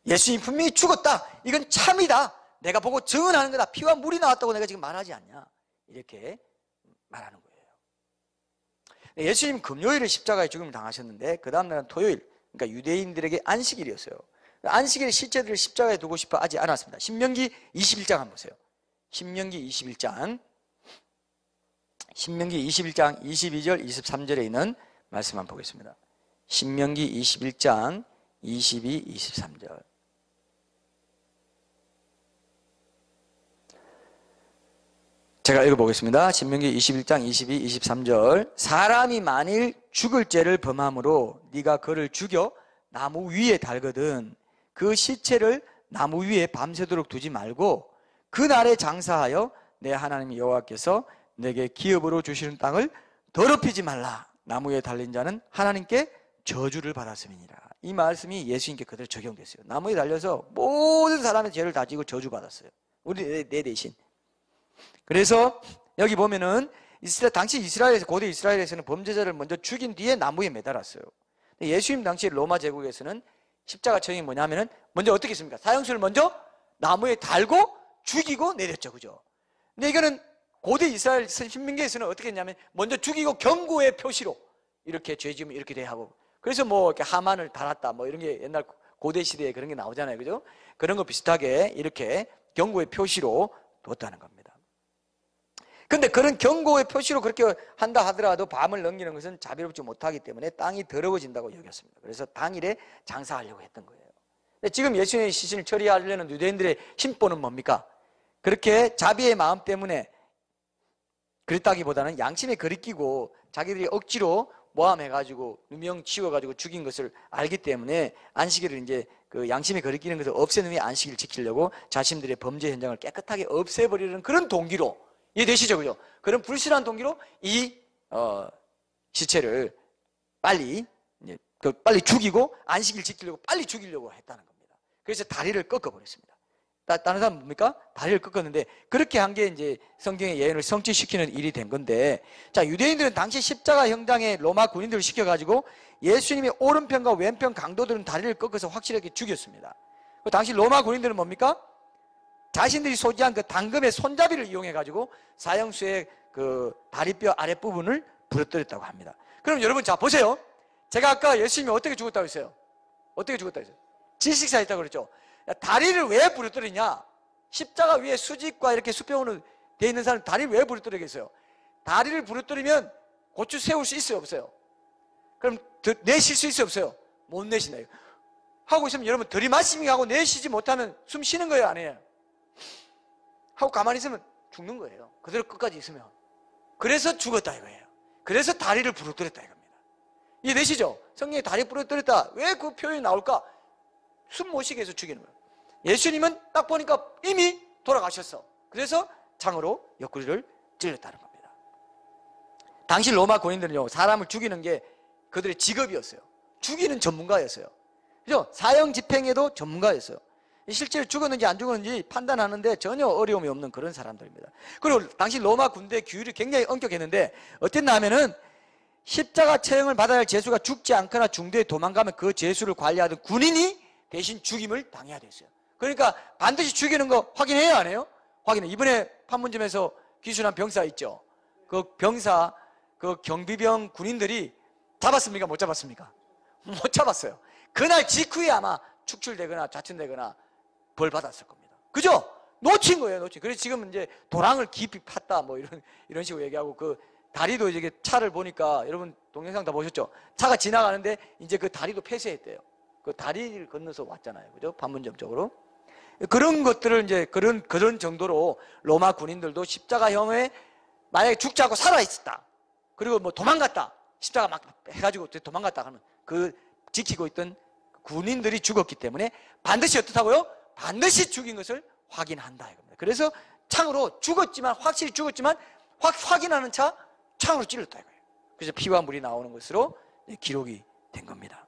예수님이 분명히 죽었다, 이건 참이다, 내가 보고 증언하는 거다, 피와 물이 나왔다고 내가 지금 말하지 않냐, 이렇게 말하는 거예요. 예수님 금요일에 십자가에 죽음을 당하셨는데 그 다음날은 토요일, 그러니까 유대인들에게 안식일이었어요. 안식일의 실제들을 십자가에 두고 싶어 하지 않았습니다. 신명기 21장 한번 보세요. 신명기 21장 22절 23절에 있는 말씀 한번 보겠습니다. 신명기 21장 22, 23절. 제가 읽어보겠습니다. 신명기 21장 22, 23절. 사람이 만일 죽을 죄를 범함으로 네가 그를 죽여 나무 위에 달거든 그 시체를 나무 위에 밤새도록 두지 말고 그날에 장사하여 내 하나님 여호와께서 내게 기업으로 주시는 땅을 더럽히지 말라. 나무에 달린 자는 하나님께 저주를 받았음이니라. 이 말씀이 예수님께 그대로 적용됐어요. 나무에 달려서 모든 사람의 죄를 다 지고 저주받았어요. 우리 내 대신. 그래서 여기 보면은 당시 이스라엘에서, 고대 이스라엘에서는 범죄자를 먼저 죽인 뒤에 나무에 매달았어요. 예수님 당시 로마 제국에서는 십자가 처형이 뭐냐면은 먼저 어떻게 했습니까? 사형수를 먼저 나무에 달고 죽이고 내렸죠. 그죠? 근데 이거는 고대 이스라엘 신명기에서는 어떻게 했냐면 먼저 죽이고 경고의 표시로 이렇게 죄 지으면 이렇게 돼야 하고, 그래서 뭐 이렇게 하만을 달았다 뭐 이런 게 옛날 고대 시대에 그런 게 나오잖아요. 그죠? 그런 거 비슷하게 이렇게 경고의 표시로 뒀다는 겁니다. 근데 그런 경고의 표시로 그렇게 한다 하더라도 밤을 넘기는 것은 자비롭지 못하기 때문에 땅이 더러워진다고 여겼습니다. 그래서 당일에 장사하려고 했던 거예요. 근데 지금 예수님의 시신을 처리하려는 유대인들의 심보는 뭡니까? 그렇게 자비의 마음 때문에 그랬다기보다는 양심에 거리끼고 자기들이 억지로 모함해가지고 누명 치워가지고 죽인 것을 알기 때문에 안식일을 이제 그 양심에 거리끼는 것을 없애는 게 안식일을 지키려고 자신들의 범죄 현장을 깨끗하게 없애버리는 그런 동기로 이해되시죠? 그죠? 그런 불순한 동기로 이 시체를 빨리 빨리 죽이고 안식일 지키려고 빨리 죽이려고 했다는 겁니다. 그래서 다리를 꺾어버렸습니다. 다른 사람 뭡니까? 다리를 꺾었는데 그렇게 한 게 이제 성경의 예언을 성취시키는 일이 된 건데, 자, 유대인들은 당시 십자가 형장에 로마 군인들을 시켜가지고 예수님의 오른편과 왼편 강도들은 다리를 꺾어서 확실하게 죽였습니다. 당시 로마 군인들은 뭡니까? 자신들이 소지한 그 당금의 손잡이를 이용해가지고 사형수의 그 다리뼈 아랫부분을 부러뜨렸다고 합니다. 그럼 여러분, 자, 보세요. 제가 아까 예수님이 어떻게 죽었다고 했어요? 어떻게 죽었다고 했어요? 질식사했다고 그랬죠? 다리를 왜 부러뜨리냐? 십자가 위에 수직과 이렇게 수평으로 되어 있는 사람은 다리를 왜 부러뜨리겠어요? 다리를 부러뜨리면 고추 세울 수 있어요, 없어요? 그럼 내쉴 수 있어요, 없어요? 못 내신다. 하고 있으면 여러분 들이마시기 하고 내쉬지 못하면 숨 쉬는 거예요, 아니에요? 하고 가만히 있으면 죽는 거예요. 그대로 끝까지 있으면. 그래서 죽었다 이거예요. 그래서 다리를 부러뜨렸다 이겁니다. 이해되시죠? 성경에 다리 부러뜨렸다. 왜 그 표현이 나올까? 숨 못 쉬게 해서 죽이는 거예요. 예수님은 딱 보니까 이미 돌아가셨어. 그래서 창으로 옆구리를 찔렀다는 겁니다. 당시 로마 군인들은요, 사람을 죽이는 게 그들의 직업이었어요. 죽이는 전문가였어요. 그죠? 사형 집행에도 전문가였어요. 실제로 죽었는지 안 죽었는지 판단하는데 전혀 어려움이 없는 그런 사람들입니다. 그리고 당시 로마 군대 규율이 굉장히 엄격했는데 어땠나 하면은 십자가 처형을 받아야 할 죄수가 죽지 않거나 중도에 도망가면 그 죄수를 관리하던 군인이 대신 죽임을 당해야 됐어요. 그러니까 반드시 죽이는 거 확인해요, 안 해요? 확인해. 이번에 판문점에서 기순한 병사 있죠? 그 병사, 그 경비병 군인들이 잡았습니까? 못 잡았습니까? 못 잡았어요. 그날 직후에 아마 축출되거나 좌천되거나 벌 받았을 겁니다. 그죠? 놓친 거예요, 놓친. 그래서 지금 이제 도랑을 깊이 팠다, 뭐 이런 식으로 얘기하고, 그 다리도 이제 차를 보니까 여러분 동영상 다 보셨죠? 차가 지나가는데 이제 그 다리도 폐쇄했대요. 그 다리를 건너서 왔잖아요. 그죠? 판문점 쪽으로. 그런 것들을 이제 그런 정도로 로마 군인들도 십자가형에 만약에 죽지 않고 살아있었다. 그리고 뭐 도망갔다. 십자가 막 해가지고 도망갔다 하면 그 지키고 있던 군인들이 죽었기 때문에 반드시 어떻다고요? 반드시 죽인 것을 확인한다 이겁니다. 그래서 창으로 죽었지만, 확실히 죽었지만 확인하는 차 창으로 찔렀다 이거예요. 그래서 피와 물이 나오는 것으로 기록이 된 겁니다.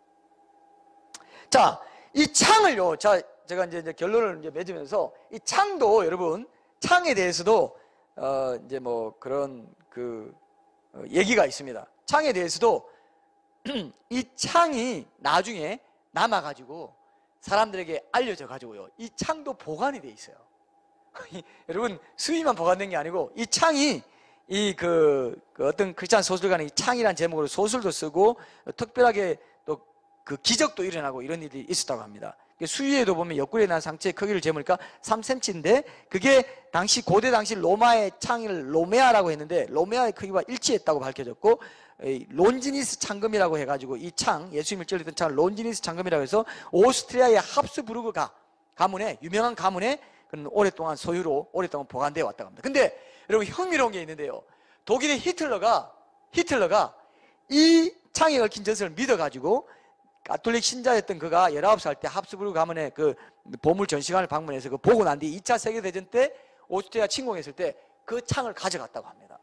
자, 이 창을요, 제가 이제 결론을 이제 맺으면서 이 창도 여러분, 창에 대해서도 이제 뭐 그런 얘기가 있습니다. 창에 대해서도 이 창이 나중에 남아가지고 사람들에게 알려져 가지고요, 이 창도 보관이 돼 있어요. 여러분, 수위만 보관된 게 아니고 이 창이 어떤 크리스찬 소설가는 이 창이라는 제목으로 소설도 쓰고 특별하게 또 그 기적도 일어나고 이런 일이 있었다고 합니다. 수위에도 보면 옆구리에 난 상처의 크기를 재보니까 3cm인데 그게 고대 당시 로마의 창을 로메아라고 했는데 로메아의 크기와 일치했다고 밝혀졌고, 론지니스 창금이라고 해가지고 이 창, 예수님을 찔렀던 창을 론지니스 창금이라고 해서 오스트리아의 합스부르크 가문에, 유명한 가문에 오랫동안 소유로 오랫동안 보관되어 왔다고 합니다. 근데 여러분, 흥미로운 게 있는데요, 독일의 히틀러가 이 창에 얽힌 전설을 믿어가지고 가톨릭 신자였던 그가 19살 때 합스부르크 가문의 그 보물 전시관을 방문해서 그 보고 난 뒤 2차 세계대전 때 오스트리아 침공했을 때 그 창을 가져갔다고 합니다.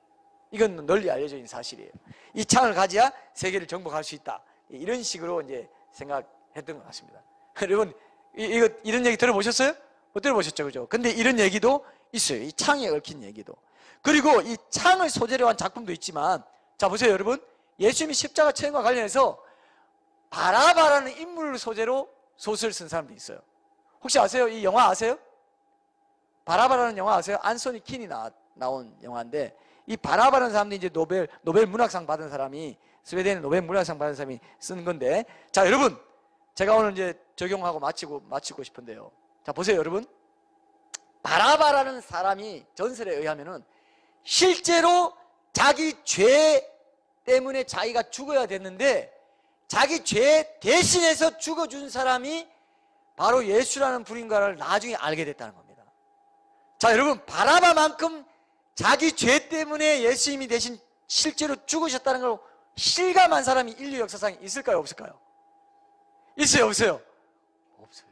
이건 널리 알려져 있는 사실이에요. 이 창을 가져야 세계를 정복할 수 있다, 이런 식으로 이제 생각했던 것 같습니다. 여러분, 이런 얘기 들어보셨어요? 못 들어보셨죠, 그죠? 근데 이런 얘기도 있어요. 이 창에 얽힌 얘기도. 그리고 이 창을 소재로 한 작품도 있지만, 자, 보세요, 여러분. 예수님이 십자가 처형과 관련해서 바라바라는 인물을 소재로 소설 쓴 사람도 있어요. 혹시 아세요? 이 영화 아세요? 바라바라는 영화 아세요? 안소니 킨이 나온 영화인데, 이 바라바라는 사람들이 이제 노벨 문학상 받은 사람이, 스웨덴의 노벨 문학상 받은 사람이 쓴 건데, 자, 여러분, 제가 오늘 이제 적용하고 마치고 싶은데요. 자, 보세요, 여러분. 바라바라는 사람이 전설에 의하면은 실제로 자기 죄 때문에 자기가 죽어야 됐는데 자기 죄 대신해서 죽어준 사람이 바로 예수라는 분인가를 나중에 알게 됐다는 겁니다. 자, 여러분, 바라바만큼 자기 죄 때문에 예수님이 대신 실제로 죽으셨다는 걸 실감한 사람이 인류 역사상에 있을까요, 없을까요? 있어요, 없어요? 없어요.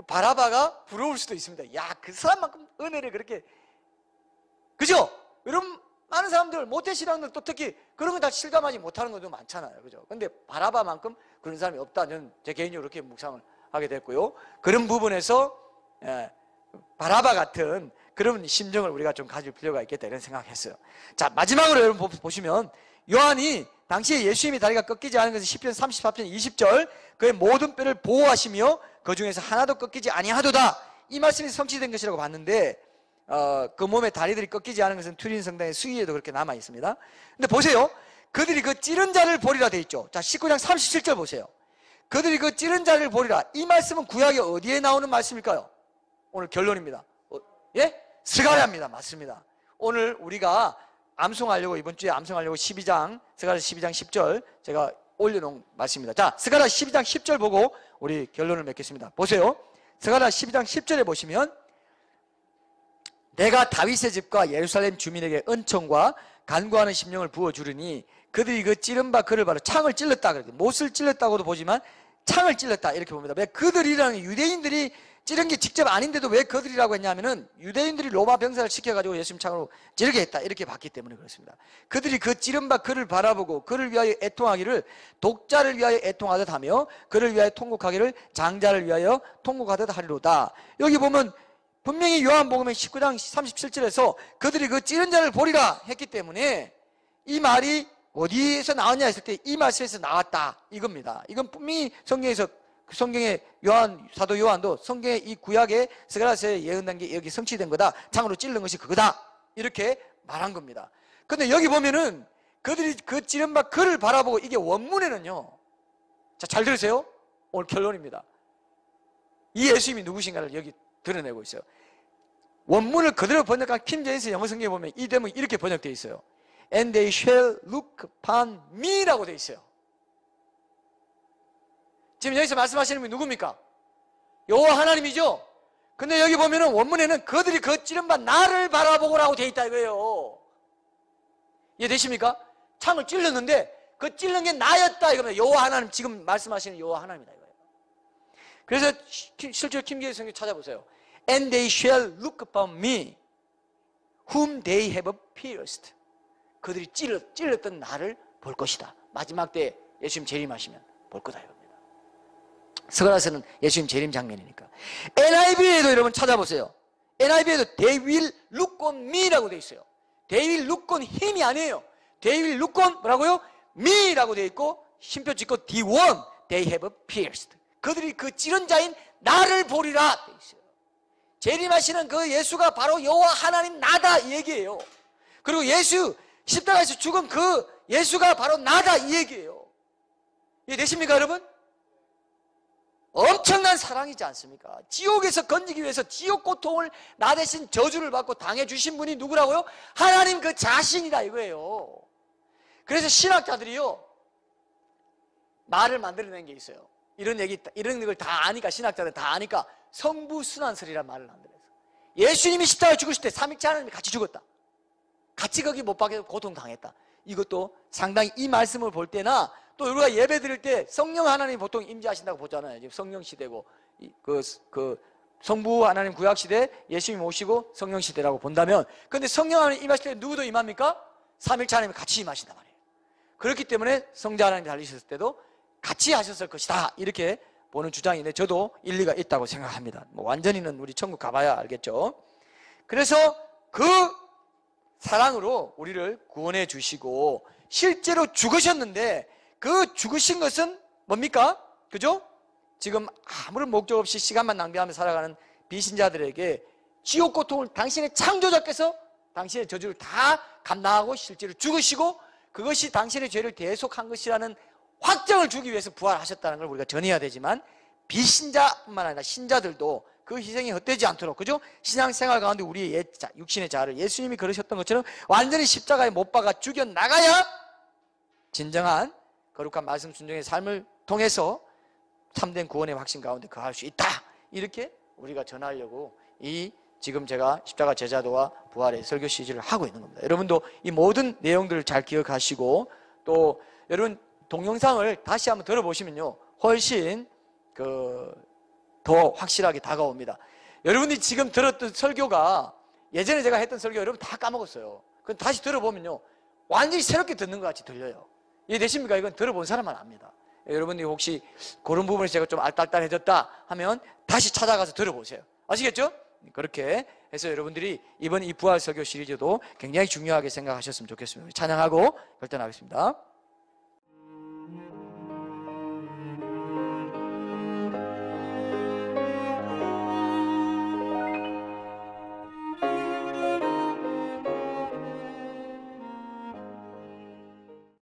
바라바가 부러울 수도 있습니다. 야, 그 사람만큼 은혜를 그렇게 그죠? 여러분, 많은 사람들, 모태신앙들 또 특히 그런 거 다 실감하지 못하는 것도 많잖아요. 그죠? 근데 바라바만큼 그런 사람이 없다. 저는 제 개인적으로 그렇게 묵상을 하게 됐고요. 그런 부분에서 바라바 같은 그런 심정을 우리가 좀 가질 필요가 있겠다 이런 생각을 했어요. 자, 마지막으로 여러분 보시면 요한이 당시에 예수님이 다리가 꺾이지 않은 것은 시편 34편 20절 그의 모든 뼈를 보호하시며 그 중에서 하나도 꺾이지 아니하도다 이 말씀이 성취된 것이라고 봤는데 그 몸의 다리들이 꺾이지 않은 것은 튜린 성당의 수위에도 그렇게 남아 있습니다. 근데 보세요. 그들이 그 찌른 자를 보리라 돼 있죠. 자, 19장 37절 보세요. 그들이 그 찌른 자를 보리라. 이 말씀은 구약에 어디에 나오는 말씀일까요? 오늘 결론입니다. 예? 스가랴입니다. 맞습니다. 오늘 우리가 암송하려고 이번 주에 암송하려고 12장 스가랴 12장 10절 제가 올려놓은 말씀입니다. 자, 스가랴 12장 10절 보고 우리 결론을 맺겠습니다. 보세요. 스가랴 12장 10절에 보시면 내가 다윗의 집과 예루살렘 주민에게 은총과 간구하는 심령을 부어주르니 그들이 그 찌른 바 그를 바로 창을 찔렀다. 못을 찔렀다고도 보지만 창을 찔렀다 이렇게 봅니다. 왜 그들이라는 유대인들이 찌른 게 직접 아닌데도 왜 그들이라고 했냐면은 유대인들이 로마 병사를 시켜가지고 예수님 창으로 찌르게 했다 이렇게 봤기 때문에 그렇습니다. 그들이 그 찌른 바 그를 바라보고 그를 위하여 애통하기를 독자를 위하여 애통하듯 하며 그를 위하여 통곡하기를 장자를 위하여 통곡하듯 하리로다. 여기 보면 분명히 요한복음의 19장 37절에서 그들이 그 찌른 자를 보리라 했기 때문에 이 말이 어디에서 나왔냐 했을 때 이 말씀에서 나왔다 이겁니다. 이건 분명히 성경에서 성경의 사도 요한도 성경의 이 구약의 스가랴서에 예언한 게 여기 성취된 거다. 창으로 찌른 것이 그거다. 이렇게 말한 겁니다. 근데 여기 보면은 그들이 그 찌른 바 그를 바라보고 이게 원문에는요. 자, 잘 들으세요. 오늘 결론입니다. 이 예수님이 누구신가를 여기 드러내고 있어요. 원문을 그대로 번역한 킹제임스 영어 성경에 보면 이 대목이 이렇게 번역되어 있어요. And they shall look upon me라고 되어 있어요. 지금 여기서 말씀하시는 분이 누굽니까? 여호와 하나님이죠. 근데 여기 보면은 원문에는 그들이 그 찌른 바 나를 바라보고라고 되어 있다 이거예요. 이해되십니까? 창을 찔렀는데 그 찔른 게 나였다 이겁니다. 여호와 하나님, 지금 말씀하시는 여호와 하나님이다 이거예요. 그래서 실제로 킹제임스 성경 찾아보세요. And they shall look upon me whom they have pierced. 그들이 찔렀던 나를 볼 것이다. 마지막 때 예수님 재림하시면 볼 거다 이겁니다. 스가랴서는 예수님 재림 장면이니까. NIV에도 여러분 찾아보세요. NIV에도 they will look on me라고 되어 있어요. they will look on him이 아니에요. they will look on 뭐라고요? me라고 되어 있고 쉼표 찍고 the one they have pierced. 그들이 그 찌른 자인 나를 보리라 되어 있어요. 재림하시는 그 예수가 바로 여호와 하나님 나다 이 얘기예요. 그리고 예수 십자가에서 죽은 그 예수가 바로 나다 이 얘기예요. 이해되십니까 여러분? 엄청난 사랑이지 않습니까? 지옥에서 건지기 위해서 지옥 고통을 나 대신 저주를 받고 당해주신 분이 누구라고요? 하나님 그 자신이다 이거예요. 그래서 신학자들이요 말을 만들어낸 게 있어요. 이런 걸 다 아니까, 신학자들 다 아니까 성부순환설이라는 말을 만들어서 예수님이 십자가에 죽으실 때 삼위일체 하나님이 같이 죽었다. 같이 거기 못 박혀 고통당했다. 이것도 상당히 이 말씀을 볼 때나 또 우리가 예배 드릴 때 성령 하나님 보통 임재하신다고 보잖아요. 지금 성령 시대고 그 성부 하나님 구약 시대 예수님 오시고 성령 시대라고 본다면, 근데 성령 하나님 임하실 때 누구도 임합니까? 삼위일체 하나님이 같이 임하신단 말이에요. 그렇기 때문에 성자 하나님 달리셨을 때도 같이 하셨을 것이다 이렇게 보는 주장인데 저도 일리가 있다고 생각합니다. 뭐 완전히는 우리 천국 가봐야 알겠죠. 그래서 그 사랑으로 우리를 구원해 주시고 실제로 죽으셨는데 그 죽으신 것은 뭡니까? 그죠? 지금 아무런 목적 없이 시간만 낭비하며 살아가는 비신자들에게 지옥 고통을 당신의 창조자께서 당신의 저주를 다 감당하고 실제로 죽으시고 그것이 당신의 죄를 대속한 것이라는 확정을 주기 위해서 부활하셨다는 걸 우리가 전해야 되지만, 비신자뿐만 아니라 신자들도 그 희생이 헛되지 않도록, 그죠? 신앙생활 가운데 우리의 육신의 자아를 예수님이 그러셨던 것처럼 완전히 십자가에 못 박아 죽여나가야 진정한 거룩한 말씀 순종의 삶을 통해서 참된 구원의 확신 가운데 거할 수 있다. 이렇게 우리가 전하려고 지금 제가 십자가 제자도와 부활의 설교 시리즈를 하고 있는 겁니다. 여러분도 이 모든 내용들을 잘 기억하시고, 또 여러분 동영상을 다시 한번 들어보시면요 훨씬 더 확실하게 다가옵니다. 여러분이 지금 들었던 설교가 예전에 제가 했던 설교 여러분 다 까먹었어요. 그건 다시 들어보면요, 완전히 새롭게 듣는 것 같이 들려요. 이해되십니까? 이건 들어본 사람만 압니다. 여러분이 혹시 그런 부분에서 제가 좀 알딸딸해졌다 하면 다시 찾아가서 들어보세요. 아시겠죠? 그렇게 해서 여러분들이 이번 이 부활 설교 시리즈도 굉장히 중요하게 생각하셨으면 좋겠습니다. 찬양하고 결단하겠습니다.